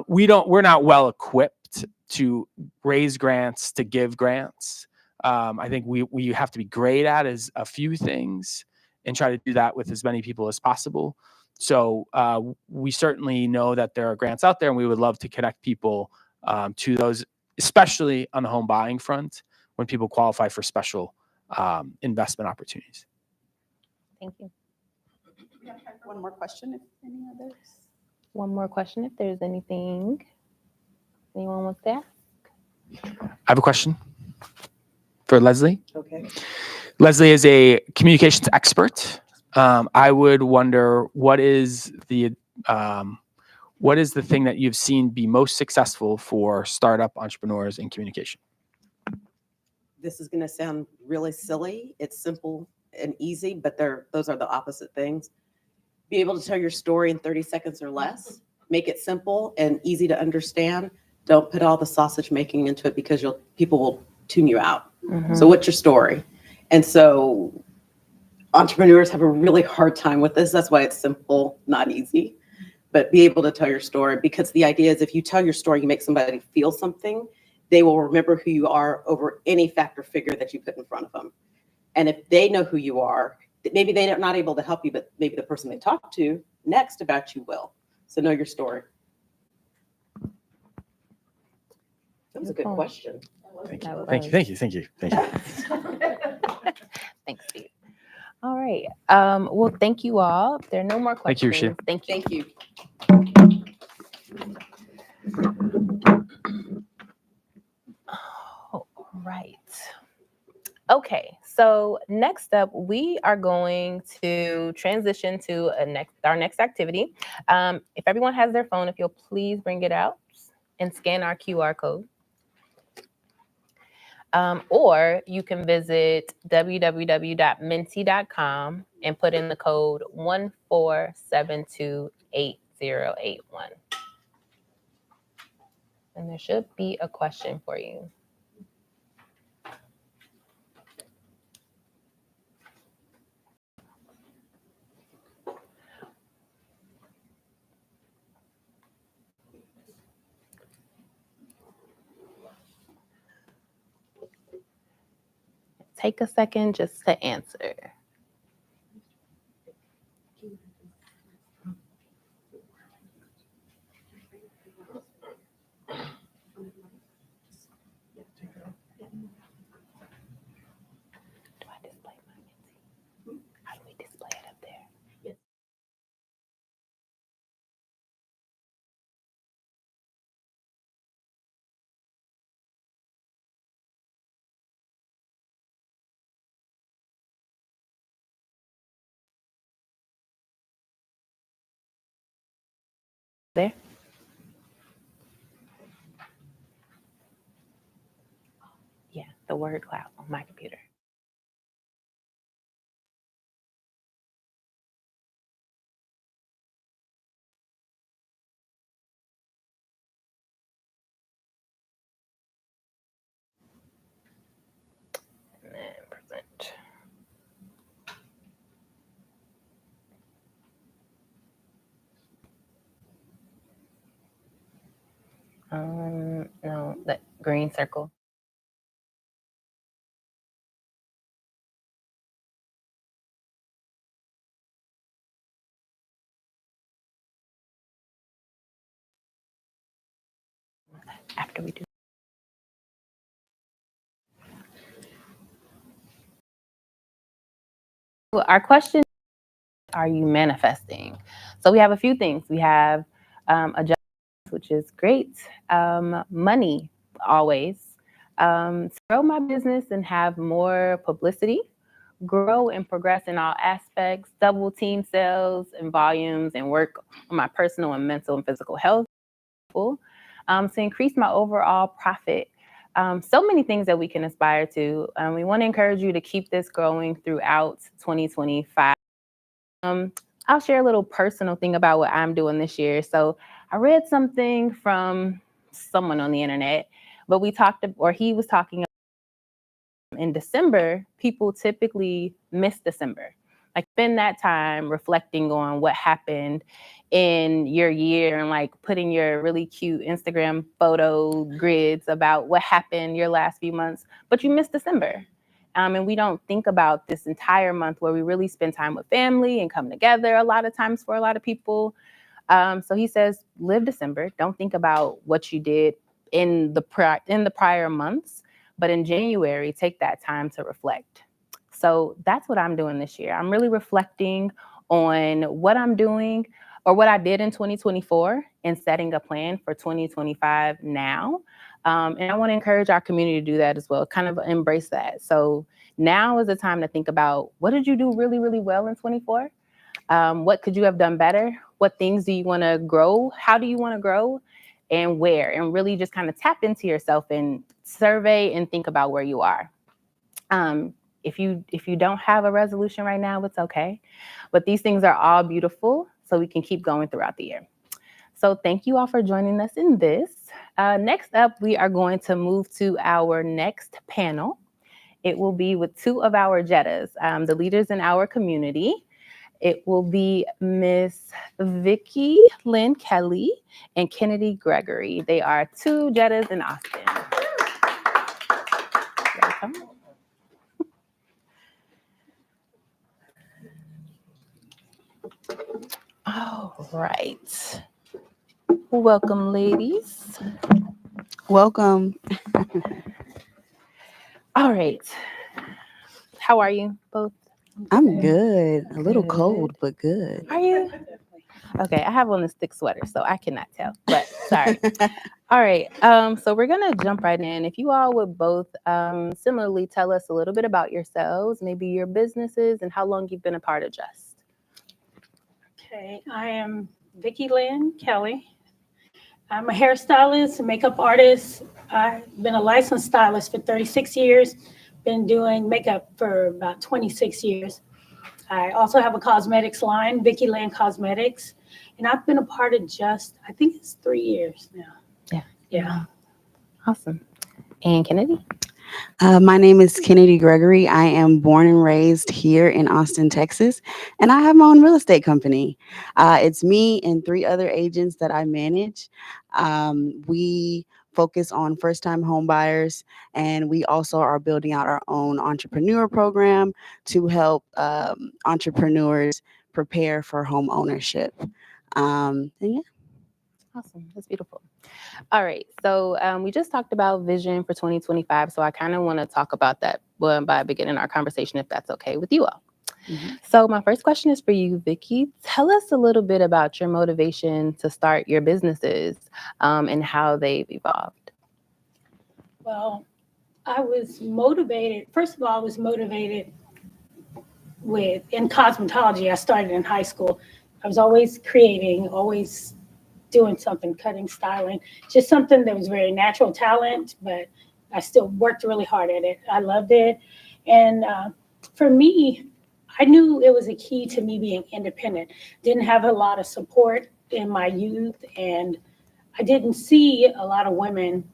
S4: We're not well equipped to raise grants, to give grants. I think we have to be great at is a few things and try to do that with as many people as possible. So we certainly know that there are grants out there, and we would love to connect people to those, especially on the home buying front when people qualify for special investment opportunities.
S3: Thank you.
S8: We have time for one more question, if any others.
S3: One more question, if there's anything anyone wants to ask.
S4: I have a question for Leslie.
S5: Okay.
S4: Leslie is a communications expert. I would wonder what is the thing that you've seen be most successful for startup entrepreneurs in communication?
S5: This is going to sound really silly. It's simple and easy, but those are the opposite things. Be able to tell your story in 30 seconds or less. Make it simple and easy to understand. Don't put all the sausage making into it because people will tune you out.
S3: Mm-hmm.
S5: So what's your story? And so entrepreneurs have a really hard time with this. That's why it's simple, not easy. But be able to tell your story, because the idea is if you tell your story, you make somebody feel something, they will remember who you are over any factor figure that you put in front of them. And if they know who you are, maybe they're not able to help you, but maybe the person they talk to next about you will. So know your story. That was a good question.
S4: Thank you.
S3: That
S4: Thank you.
S3: was-
S4: Thank you. Thank you. Thank you.
S3: Thanks, Steve. All right. Well, thank you all. If there are no more
S4: Thank you,
S3: questions.
S4: Rashida.
S3: Thank you. All right. Okay. So next up, we are going to transition to our next activity. If everyone has their phone, if you'll please bring it out and scan our QR code. Or you can visit www.minty.com and put in the code 14728081. And there should be a question for you. take a second just to answer. Do I display my Minty? How do we display it up there? There. Yeah, the word cloud on my computer. And then present. No, that green circle. After we do. Well, our question, are you manifesting? So we have a few things. We have adjustments, which is great. Money, always. To grow my business and have more publicity, grow and progress in all aspects, double team sales and volumes, and work on my personal and mental and physical health. To increase my overall profit. So many things that we can aspire to. We want to encourage you to keep this growing throughout 2025. I'll share a little personal thing about what I'm doing this year. So I read something from someone on the internet, but he was talking in December, people typically miss December. Like spend that time reflecting on what happened in your year and like putting your really cute Instagram photo grids about what happened your last few months, but you miss December. And we don't think about this entire month where we really spend time with family and come together a lot of times for a lot of people. So he says, live December. Don't think about what you did in the prior months, but in January, take that time to reflect. So that's what I'm doing this year. I'm really reflecting on what I'm doing or what I did in 2024 and setting a plan for 2025 now. And I want to encourage our community to do that as well, kind of embrace that. So now is the time to think about, what did you do really, really well in 24? What could you have done better? What things do you want to grow? How do you want to grow? And where? And really just kind of tap into yourself and survey and think about where you are. If you don't have a resolution right now, it's okay. But these things are all beautiful, so we can keep going throughout the year. So thank you all for joining us in this. Next up, we are going to move to our next panel. It will be with two of our Jettas, the leaders in our community. It will be Miss Vicki Lynn Kelly and Kennedy Gregory. They are two Jettas in Austin. Welcome. All right. Welcome, ladies.
S9: Welcome.
S3: All right. How are you both?
S9: I'm good. A little
S3: Good.
S9: cold, but good.
S3: Are you? Okay, I have on this thick sweater, so I cannot tell, but sorry. All right, so we're gonna jump right in. If you all would both similarly tell us a little bit about yourselves, maybe your businesses, and how long you've been a part of Just.
S10: Okay, I am Vicki Lynn Kelly. I'm a hairstylist and makeup artist. I've been a licensed stylist for 36 years, been doing makeup for about 26 years. I also have a cosmetics line, Vicki Lynn Cosmetics, and I've been a part of Just, I think it's 3 years now. Yeah.
S3: Awesome. And Kennedy?
S9: My name is Kennedy Gregory. I am born and raised here in Austin, Texas, and I have my own real estate company. It's me and 3 other agents that I manage. We focus on first-time home buyers, and we also are building out our own entrepreneur program to help entrepreneurs prepare for home ownership. And yeah.
S3: Awesome. That's beautiful. All right. So we just talked about vision for 2025. So I kind of want to talk about that by beginning our conversation, if that's okay with you all. So my first question is for you, Vicki. Tell us a little bit about your motivation to start your businesses and how they've evolved.
S10: Well, I was motivated. First of all, I was motivated in cosmetology. I started in high school. I was always creating, always doing something, cutting, styling, just something that was very natural talent, but I still worked really hard at it. I loved it. And for me, I knew it was a key to me being independent. Didn't have a lot of support in my youth, and I didn't see a lot of women,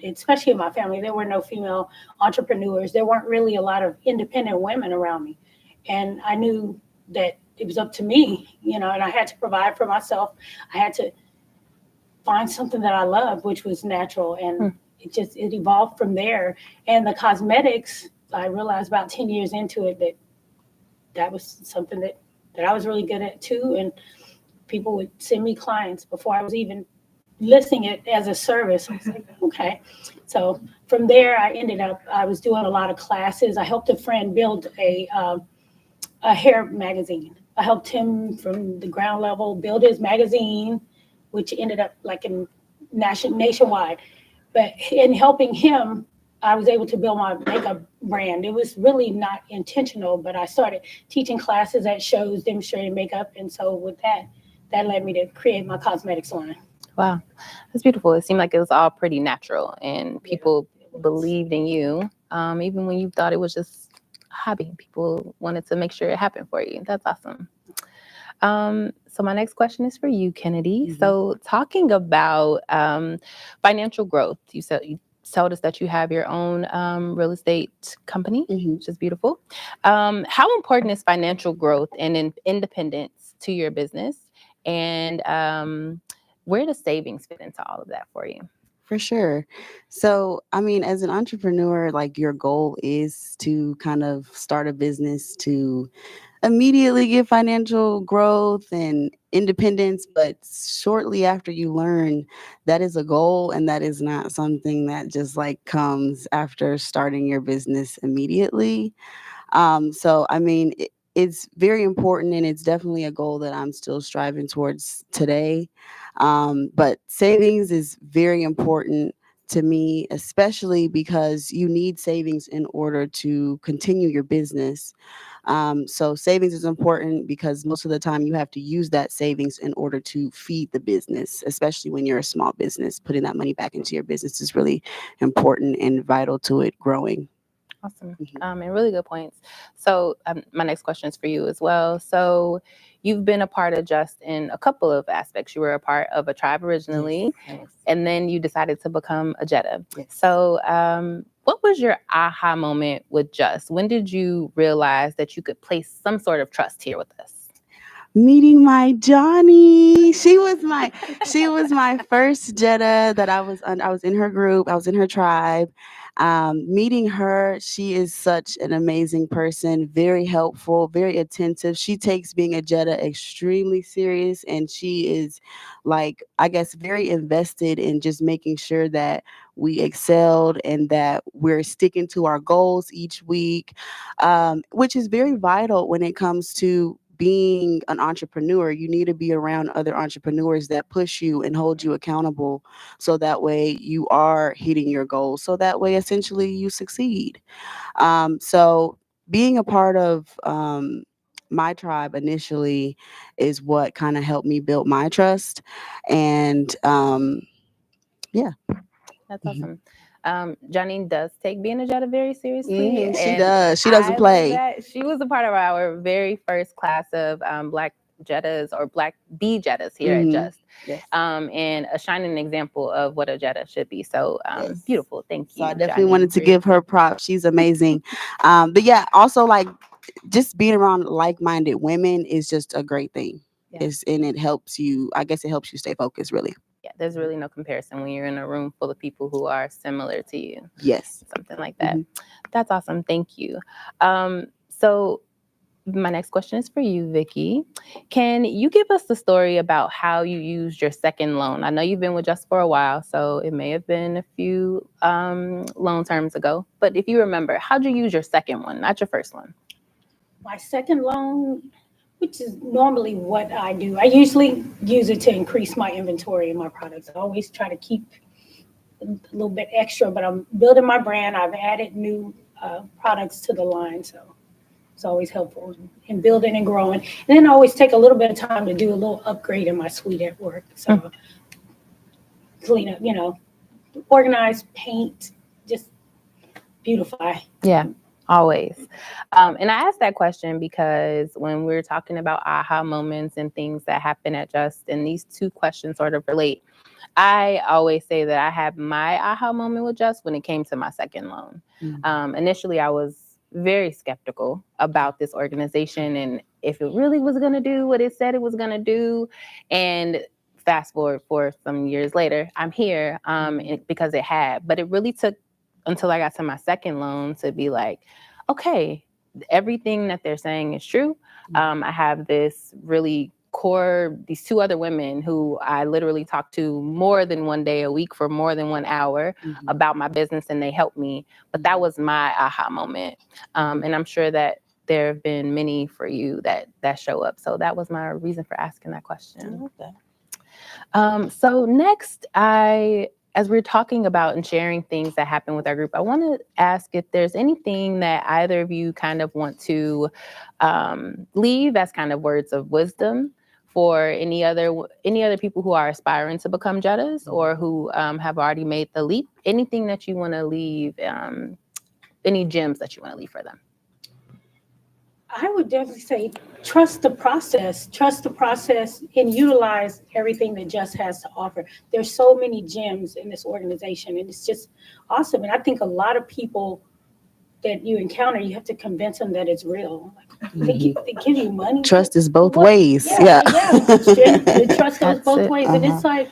S10: especially in my family. There were no female entrepreneurs. There weren't really a lot of independent women around me. And I knew that it was up to me, and I had to provide for myself. I had to find something that I loved, which was natural. And it evolved from there. And the cosmetics, I realized about 10 years into it that was something that I was really good at too. And people would send me clients before I was even listing it as a service. I was like, okay. So from there, I was doing a lot of classes. I helped a friend build a hair magazine. I helped him from the ground level build his magazine, which ended up like in nationwide. But in helping him, I was able to build my makeup brand. It was really not intentional, but I started teaching classes at shows, demonstrating makeup. And so with that led me to create my cosmetics line.
S3: Wow. That's beautiful. It seemed like it was all pretty natural and people believed in you, even when you thought it was just a hobby. People wanted to make sure it happened for you. That's awesome. So my next question is for you, Kennedy. So talking about financial growth, you told us that you have your own real estate company, which is beautiful. How important is financial growth and independence to your business? And where does savings fit into all of that for you?
S9: For sure. So, I mean, as an entrepreneur, like your goal is to kind of start a business to immediately get financial growth and independence. But shortly after you learn that is a goal and that is not something that just like comes after starting your business immediately. So, I mean, it's very important and it's definitely a goal that I'm still striving towards today. But savings is very important to me, especially because you need savings in order to continue your business. So savings is important because most of the time you have to use that savings in order to feed the business, especially when you're a small business. Putting that money back into your business is really important and vital to it growing.
S3: Awesome. And really good points. So my next question is for you as well. So you've been a part of Just in a couple of aspects. You were a part of a tribe originally, and then you decided to become a Jetta. So what was your aha moment with Just? When did you realize that you could place some sort of trust here with us?
S9: Meeting my Johnny. She was my first Jetta that I was in her group. I was in her tribe. Meeting her, she is such an amazing person, very helpful, very attentive. She takes being a Jetta extremely serious, and she is like, I guess, very invested in just making sure that we excelled and that we're sticking to our goals each week, which is very vital when it comes to being an entrepreneur. You need to be around other entrepreneurs that push you and hold you accountable, so that way you are hitting your goals, so that way essentially you succeed. So being a part of my tribe initially is what kind of helped me build my trust. And yeah.
S3: That's awesome. Janine does take being a Jetta very seriously.
S9: She does. She doesn't play.
S3: She was a part of our very first class of Black Jettas or Black B Jettas here at Just.
S9: Yes.
S3: And a shining example of what a Jetta should be. So beautiful. Thank you.
S9: So I definitely wanted to give her props. She's amazing. But yeah, also like just being around like-minded women is just a great thing. And it helps you, I guess it helps you stay focused, really.
S3: Yeah, there's really no comparison when you're in a room full of people who are similar to you.
S9: Yes.
S3: Something like that. That's awesome. Thank you. So my next question is for you, Vicky. Can you give us the story about how you used your second loan? I know you've been with Just for a while, so it may have been a few loan terms ago. But if you remember, how'd you use your second one, not your first one?
S10: My second loan, which is normally what I do, I usually use it to increase my inventory in my products. I always try to keep a little bit extra, but I'm building my brand. I've added new products to the line, so it's always helpful in building and growing. And then I always take a little bit of time to do a little upgrade in my suite at work. So clean up, organize, paint, just beautify.
S3: Yeah, always. And I asked that question because when we're talking about aha moments and things that happen at Just, and these two questions sort of relate, I always say that I had my aha moment with Just when it came to my second loan. Initially, I was very skeptical about this organization and if it really was going to do what it said it was going to do. And fast forward for some years later, I'm here because it had. But it really took until I got to my second loan to be like, okay, everything that they're saying is true. I have this really core, these two other women who I literally talk to more than one day a week for more than 1 hour about my business, and they help me. But that was my aha moment. And I'm sure that there have been many for you that show up. So that was my reason for asking that question. So next, as we're talking about and sharing things that happen with our group, I want to ask if there's anything that either of you kind of want to leave as kind of words of wisdom for any other people who are aspiring to become Jettas or who have already made the leap. Anything that you want to leave, any gems that you want to leave for them?
S10: I would definitely say trust the process and utilize everything that Just has to offer. There's so many gems in this organization and it's just awesome. And I think a lot of people that you encounter, you have to convince them that it's real. They give you money.
S9: Trust is both ways.
S10: Yeah. The trust goes both ways. And it's like,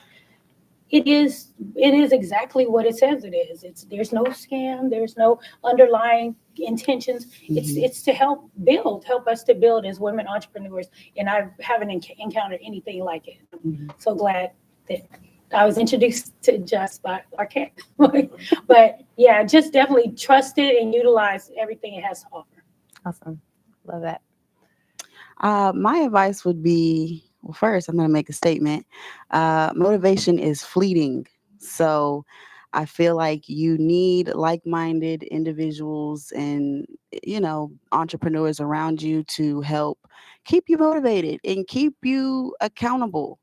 S10: it is exactly what it says it is. There's no scam. There's no underlying intentions. It's to help us to build as women entrepreneurs. And I haven't encountered anything like it. So glad that I was introduced to Just by Arquette. But yeah, just definitely trust it and utilize everything it has to offer.
S3: Awesome. Love that.
S9: My advice would be, well, first, I'm going to make a statement. Motivation is fleeting. So I feel like you need like-minded individuals and, entrepreneurs around you to help keep you motivated and keep you accountable.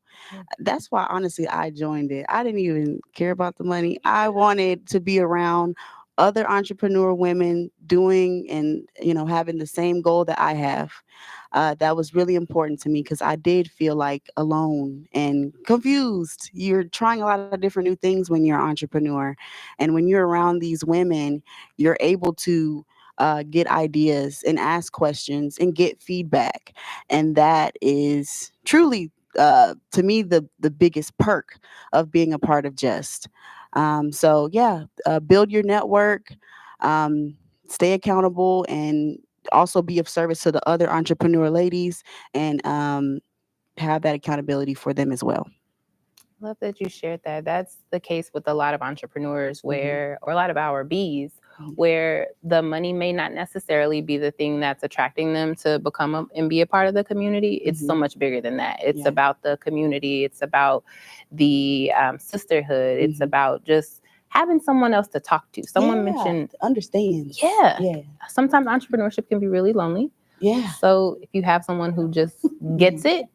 S9: That's why, honestly, I joined it. I didn't even care about the money. I wanted to be around other entrepreneur women doing and, having the same goal that I have. That was really important to me because I did feel like alone and confused. You're trying a lot of different new things when you're an entrepreneur. And when you're around these women, you're able to get ideas and ask questions and get feedback. And that is truly, to me, the biggest perk of being a part of Just. Build your network, stay accountable, and also be of service to the other entrepreneur ladies and have that accountability for them as well.
S3: Love that you shared that. That's the case with a lot of entrepreneurs or a lot of our Bs, where the money may not necessarily be the thing that's attracting them to become and be a part of the community. It's so much bigger than that. It's about the community. It's about the sisterhood. It's about just having someone else to talk to. Someone mentioned
S9: understands.
S3: Sometimes entrepreneurship can be really lonely. So if you have someone who just gets it,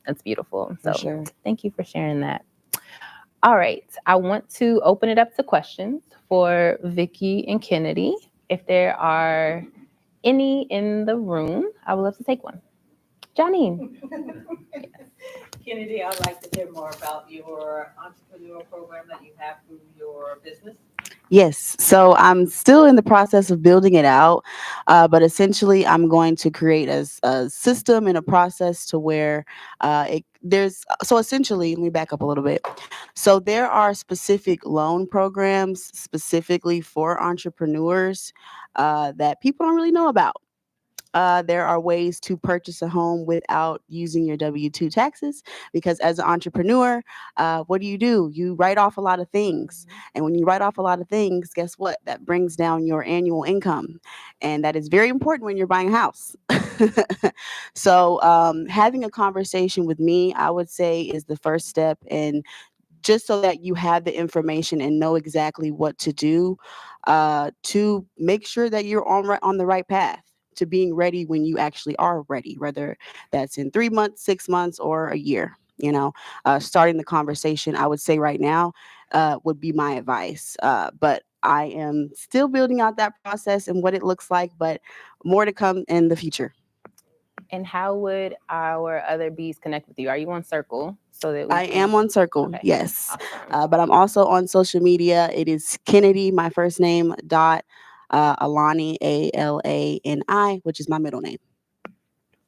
S3: that's beautiful. So thank you for sharing that. All right. I want to open it up to questions for Vicky and Kennedy. If there are any in the room, I would love to take one. Janine.
S7: Kennedy, I'd like to hear more about your entrepreneur program that you have through your business.
S9: Yes. So I'm still in the process of building it out. But essentially, I'm going to create a system and a process to where so essentially, let me back up a little bit. So there are specific loan programs specifically for entrepreneurs that people don't really know about. There are ways to purchase a home without using your W-2 taxes, because as an entrepreneur, what do? You write off a lot of things. And when you write off a lot of things, guess what? That brings down your annual income. And that is very important when you're buying a house. So having a conversation with me, I would say, is the first step. And just so that you have the information and know exactly what to do to make sure that you're on the right path to being ready when you actually are ready, whether that's in 3 months, 6 months, or a year. Starting the conversation, I would say right now would be my advice. But I am still building out that process and what it looks like, but more to come in the future.
S3: And how would our other bees connect with you? Are you on Circle? So that
S9: I am on Circle,
S3: Okay.
S9: yes.
S3: Awesome.
S9: But I'm also on social media. It is Kennedy, my first name, dot Alani, Alani, which is my middle name.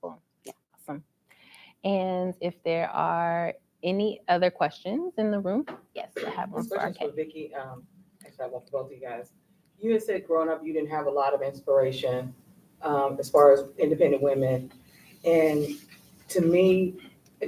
S3: Cool. Yeah. Awesome. And if there are any other questions in the room? Yes, I have one
S11: This
S3: for
S11: question's
S3: Kay.
S11: for Vicky. Actually, I have one for both of you guys. You had said growing up, you didn't have a lot of inspiration as far as independent women. And to me,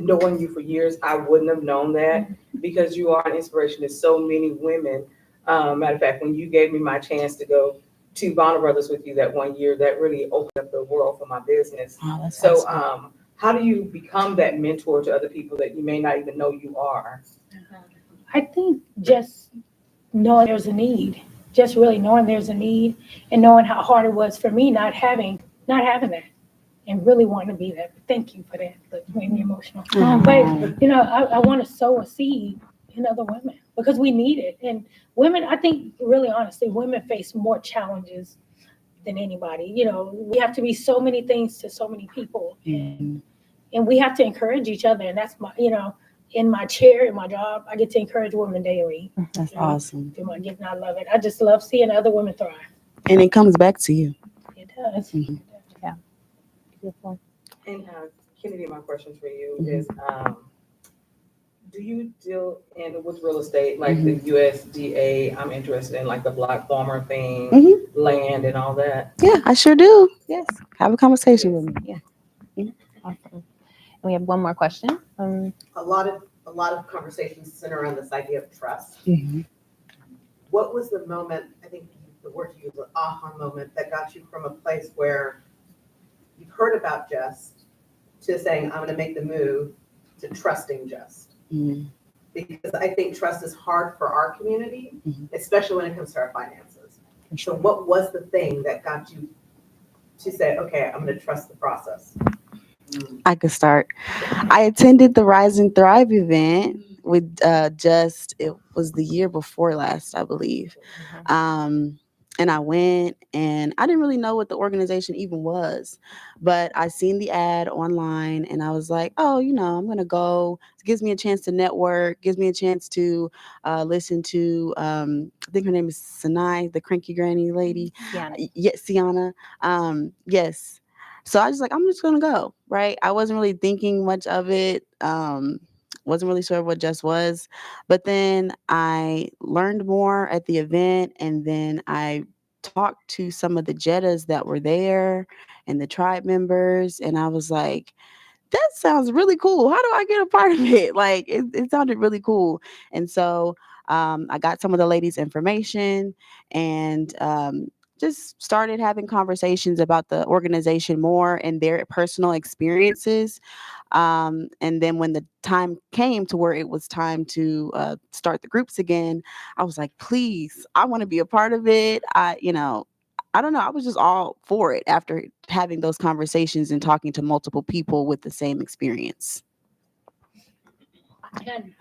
S11: knowing you for years, I wouldn't have known that, because you are an inspiration to so many women. Matter of fact, when you gave me my chance to go to Bonner Brothers with you that one year, that really opened up the world for my business.
S9: Oh, that's
S11: So
S9: awesome.
S11: how do you become that mentor to other people that you may not even know you are?
S10: I think just knowing there's a need, just really knowing there's a need, and knowing how hard it was for me not having that, and really wanting to be there. Thank you for that. That made me emotional. But I want to sow a seed in other women because we need it. And women, I think, really honestly, women face more challenges than anybody. We have to be so many things to so many people, and we have to encourage each other. And that's my, in my chair, in my job, I get to encourage women daily.
S9: That's awesome.
S10: Do my gift, and I love it. I just love seeing other women thrive.
S9: And it comes back to you.
S10: It does.
S9: Mhm.
S3: Yeah. Beautiful.
S11: And Kennedy, my question for you is, do you deal with real estate, like the USDA? I'm interested in like the block farmer thing, land and all that.
S9: Yeah, I sure do. Yes. Have a conversation with me. Yeah.
S3: Awesome. And we have one more question.
S5: A lot of conversations center around this idea of trust.
S9: Mhm.
S5: What was the moment, I think the word you used was aha moment, that got you from a place where you've heard about Just to saying, I'm going to make the move to trusting Just?
S9: Mhm.
S5: Because I think trust is hard for our community, especially when it comes to our finances.
S9: Sure.
S5: So what was the thing that got you to say, okay, I'm going to trust the process?
S9: I could start. I attended the Rise and Thrive event with it was the year before last, I believe. And I went, and I didn't really know what the organization even was, but I seen the ad online and I was like, oh, I'm going to go. It gives me a chance to network, gives me a chance to listen to, I think her name is Sinai, the cranky granny lady.
S3: Sienna.
S9: Yes, Sienna. Yes. So I was like, I'm just going to go, right? I wasn't really thinking much of it. Wasn't really sure what Just was. But then I learned more at the event, and then I talked to some of the Jettas that were there and the tribe members, and I was like, that sounds really cool. How do I get a part of it? Like, it sounded really cool. And so I got some of the ladies' information and just started having conversations about the organization more and their personal experiences. And then when the time came to where it was time to start the groups again, I was like, please, I want to be a part of it. I don't know. I was just all for it after having those conversations and talking to multiple people with the same experience.
S10: And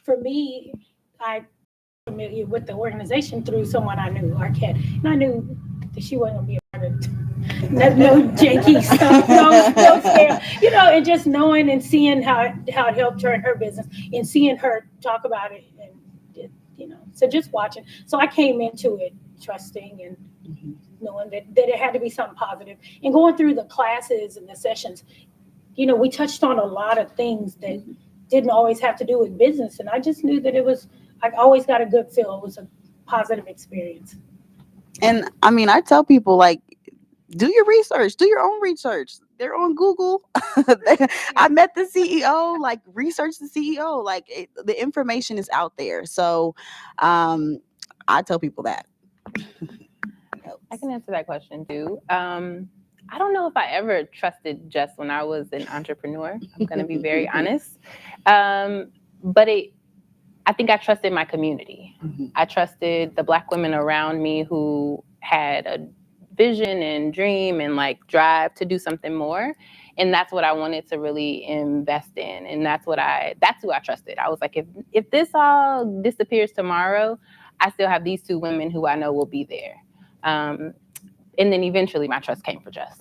S10: for me, I familiar with the organization through someone I knew, Arquette, and I knew that she wasn't gonna be a part of it. No janky stuff, no scale, and just knowing and seeing how it helped her in her business, and seeing her talk about it, and so just watching. So I came into it trusting and knowing that it had to be something positive, and going through the classes and the sessions. we touched on a lot of things that didn't always have to do with business. And I just knew that I always got a good feel. It was a positive experience.
S9: And I mean, I tell people, like, do your research, do your own research. They're on Google. I met the CEO, like, research the CEO, like, the information is out there. So I tell people that.
S3: I can answer that question too. I don't know if I ever trusted Jess when I was an entrepreneur. I'm going to be very honest. But I think I trusted my community. I trusted the Black women around me who had a vision and dream and like drive to do something more. And that's what I wanted to really invest in. And that's who I trusted. I was like, if this all disappears tomorrow, I still have these two women who I know will be there. And then eventually my trust came for Jess.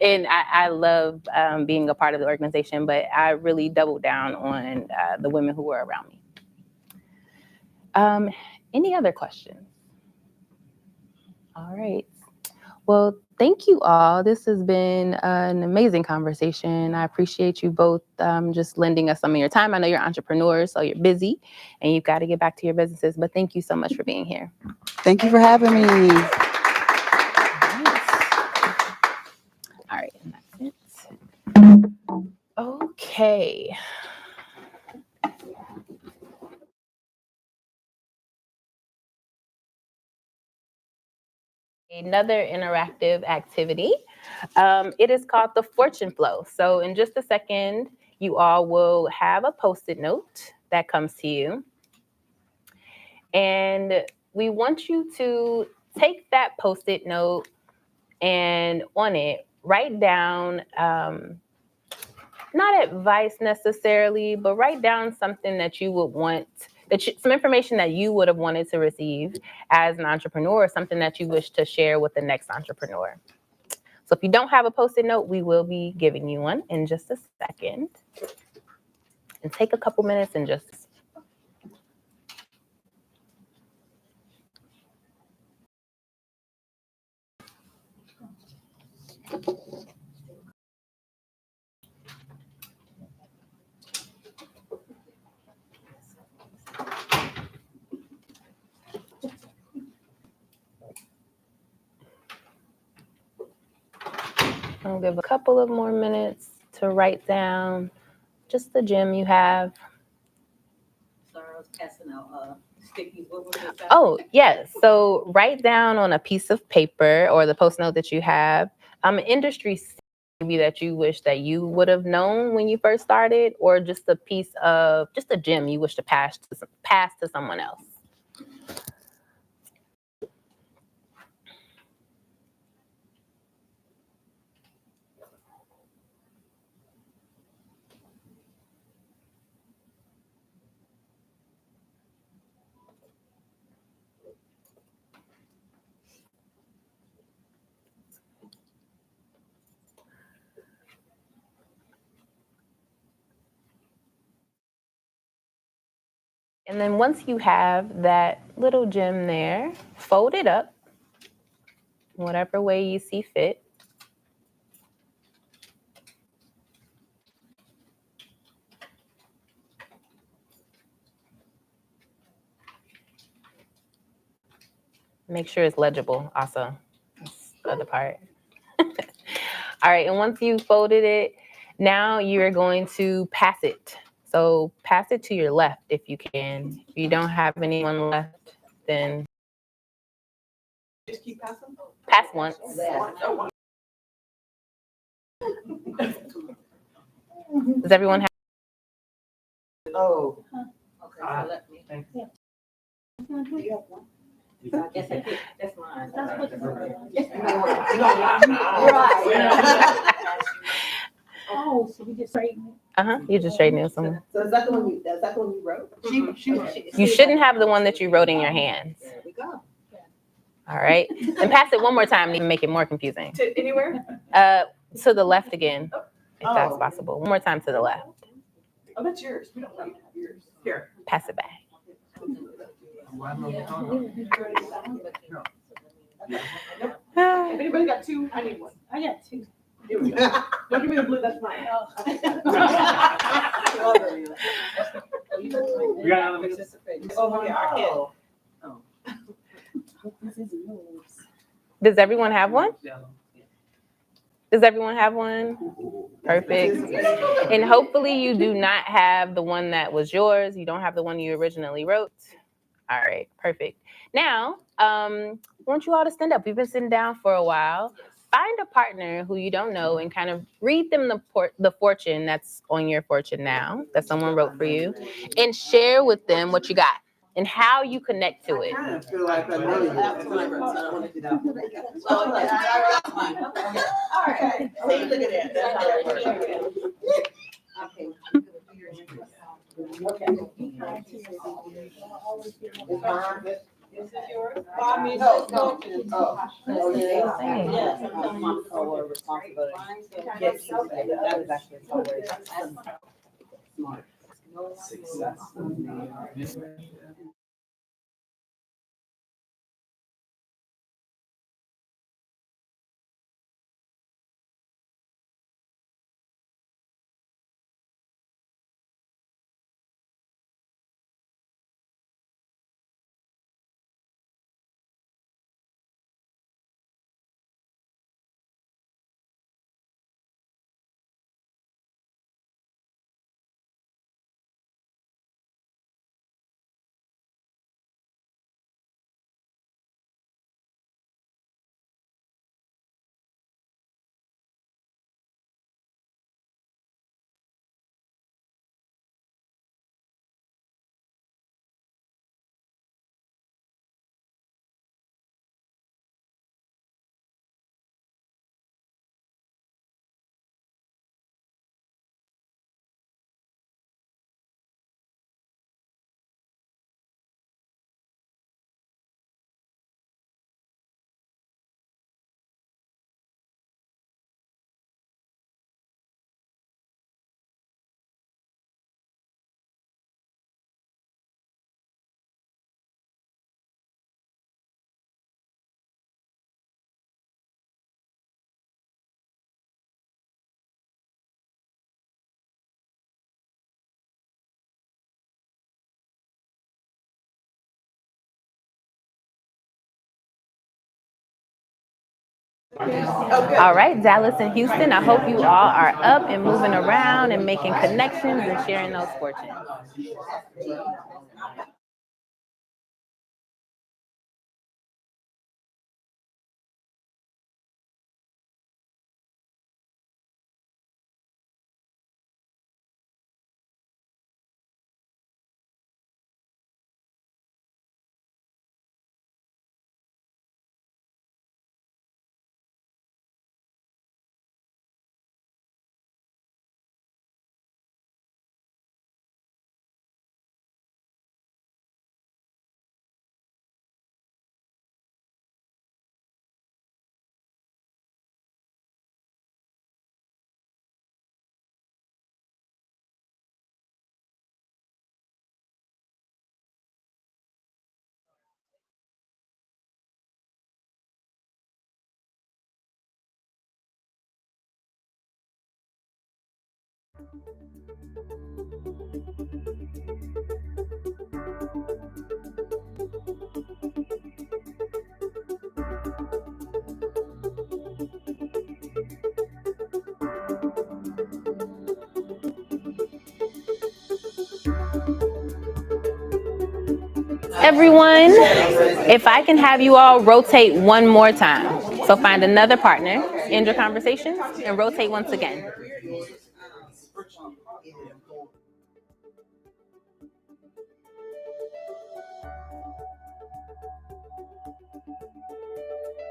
S3: And I love being a part of the organization, but I really doubled down on the women who were around me. Any other questions? All right. Well, thank you all. This has been an amazing conversation. I appreciate you both just lending us some of your time. I know you're entrepreneurs, so you're busy and you've got to get back to your businesses, but thank you so much for being here.
S9: Thank you for having me.
S3: All right, and that's it. Okay. Another interactive activity. It is called the Fortune Flow. So in just a second, you all will have a Post-it note that comes to you. And we want you to take that Post-it note and on it, write down, not advice necessarily, but write down something that you would want, some information that you would have wanted to receive as an entrepreneur, or something that you wish to share with the next entrepreneur. So if you don't have a Post-it note, we will be giving you one in just a second. And take a couple minutes and just I'll give a couple of more minutes to write down just the gem you have.
S7: Sorry, I was passing out stickies. What was it?
S3: Oh, yes. So write down on a piece of paper or the Post note that you have, an industry maybe that you wish that you would have known when you first started, or just a gem you wish to pass to someone else. And then once you have that little gem there, fold it up whatever way you see fit. Make sure it's legible also. That's the other part. All right, and once you folded it, now you're going to pass it. So pass it to your left if you can. If you don't have anyone left, then
S2: Just keep passing.
S3: pass once. Does everyone have?
S2: Oh.
S7: Okay, so let me. Yes, I did. That's mine.
S10: That's what Oh, so we just straighten it.
S3: You just straighten it somewhere.
S5: So is that the one you wrote?
S3: You shouldn't have the one that you wrote in your hands.
S5: There we go.
S3: All right. And pass it one more time to even make it more confusing.
S5: To anywhere?
S3: To the left again, if that's possible. One more time to the left.
S2: Oh, that's yours. We don't have yours. Here.
S3: Pass it back.
S2: If anybody got two, I need one.
S10: I got two.
S1: Here we go. Don't give me the blue, that's mine.
S11: We got another participant. Oh, yeah, our kid.
S3: Does everyone have one? Does everyone have one? Perfect. And hopefully you do not have the one that was yours. You don't have the one you originally wrote. All right, perfect. Now, I want you all to stand up. We've been sitting down for a while. Find a partner who you don't know and kind of read them the fortune that's on your fortune now that someone wrote for you, and share with them what you got and how you connect to it.
S2: I feel like I know you.
S5: That's what I wrote, so I don't want to do that. Oh, okay. That's fine. All right. See, look at that. That's how that works.
S7: This is yours?
S3: All right, Dallas and Houston, I hope you all are up and moving around and making connections and sharing those fortunes. Everyone, if I can have you all rotate one more time. So find another partner, end your conversations, and rotate once again.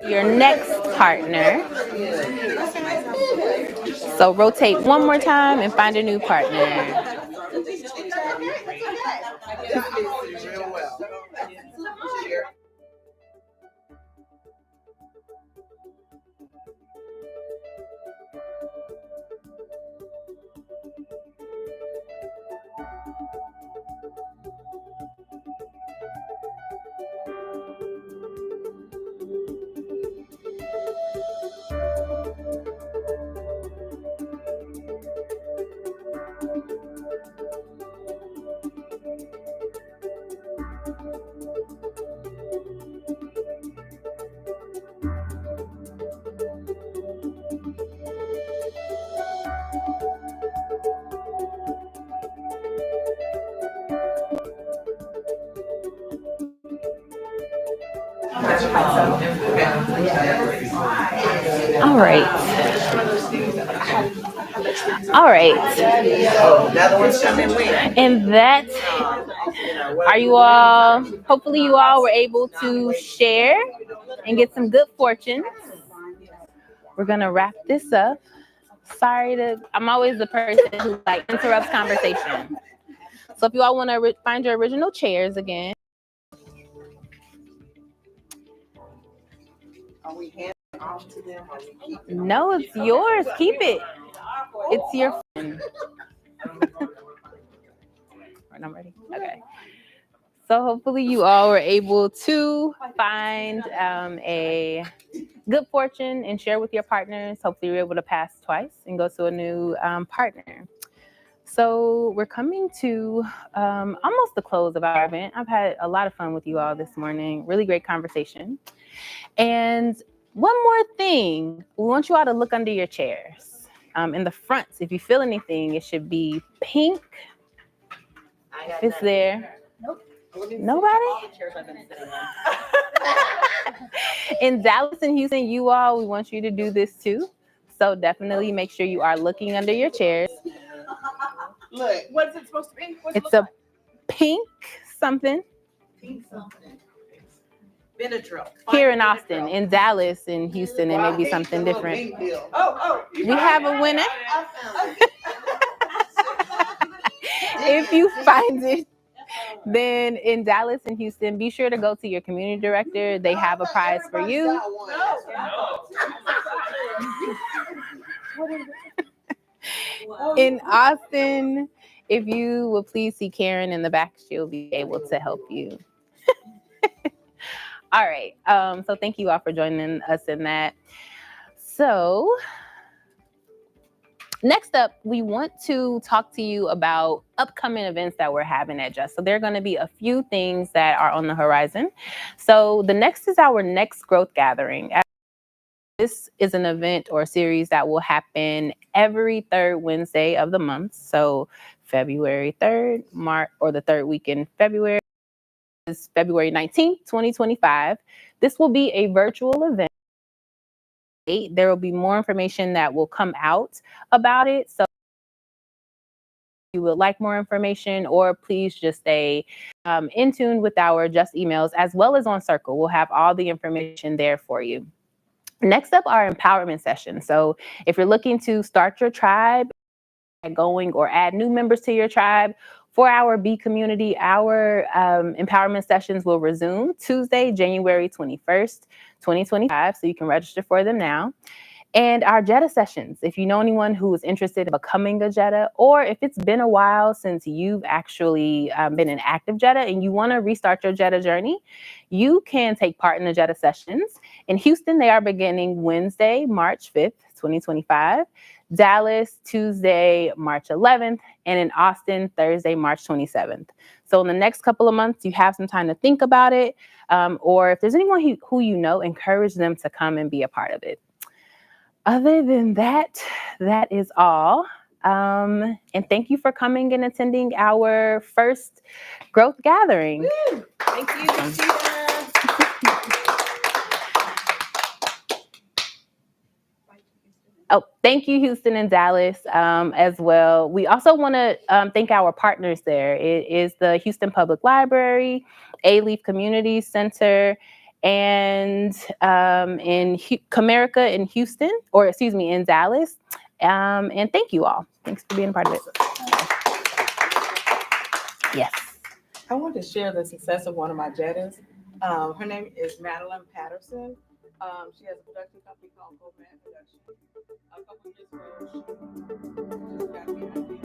S3: Your next partner. So rotate one more time and find a new partner. All right. All right. And that, are you all, hopefully you all were able to share and get some good fortune. We're going to wrap this up. I'm always the person who like interrupts conversation. So if you all want to find your original chairs again.
S5: Are we handing it off to them?
S3: No, it's yours. Keep it. It's your friend. I'm ready. Okay. So hopefully you all were able to find a good fortune and share with your partners. Hopefully you're able to pass twice and go to a new partner. So we're coming to almost the close of our event. I've had a lot of fun with you all this morning. Really great conversation. And one more thing, we want you all to look under your chairs. In the front, if you feel anything, it should be pink. If it's there.
S5: Nope.
S3: Nobody? In Dallas and Houston, you all, we want you to do this too. So definitely make sure you are looking under your chairs.
S2: Look, what is it supposed to be? What's
S3: It's a pink something.
S5: Pink something. Benadryl.
S3: Here in Austin, in Dallas and Houston, it may be something different.
S2: Oh.
S3: We have a winner. If you find it, then in Dallas and Houston, be sure to go to your community director. They have a prize for you. In Austin, if you will please see Karen in the back, she'll be able to help you. All right. So thank you all for joining us in that. So next up, we want to talk to you about upcoming events that we're having at Just. So there are going to be a few things that are on the horizon. So the next is our next growth gathering. This is an event or series that will happen every third Wednesday of the month. So February 3rd, or the third week in February is February 19th, 2025. This will be a virtual event. There will be more information that will come out about it. So if you would like more information, or please just stay in tune with our Just emails as well as on Circle. We'll have all the information there for you. Next up are empowerment sessions. So if you're looking to start your tribe, going or add new members to your tribe, for our B community, our empowerment sessions will resume Tuesday, January 21st, 2025. So you can register for them now. And our JETA sessions, if you know anyone who is interested in becoming a JETA, or if it's been a while since you've actually been an active JETA and you want to restart your JETA journey, you can take part in the JETA sessions. In Houston, they are beginning Wednesday, March 5th, 2025. Dallas, Tuesday, March 11th, and in Austin, Thursday, March 27th. So in the next couple of months, you have some time to think about it, or if there's anyone who you know, encourage them to come and be a part of it. Other than that, that is all. And thank you for coming and attending our first growth gathering.
S5: Woo! Thank you, Tina.
S3: Oh, thank you, Houston and Dallas, as well. We also want to thank our partners there. It is the Houston Public Library, A-Leaf Community Center, and in Comerica in Houston, or excuse me, in Dallas. And thank you all. Thanks for being a part of it. Yes.
S11: I want to share the success of one of my JETAs. Her name is Madeline Patterson. She has a production company called Go Band Production. A couple years ago, she got the idea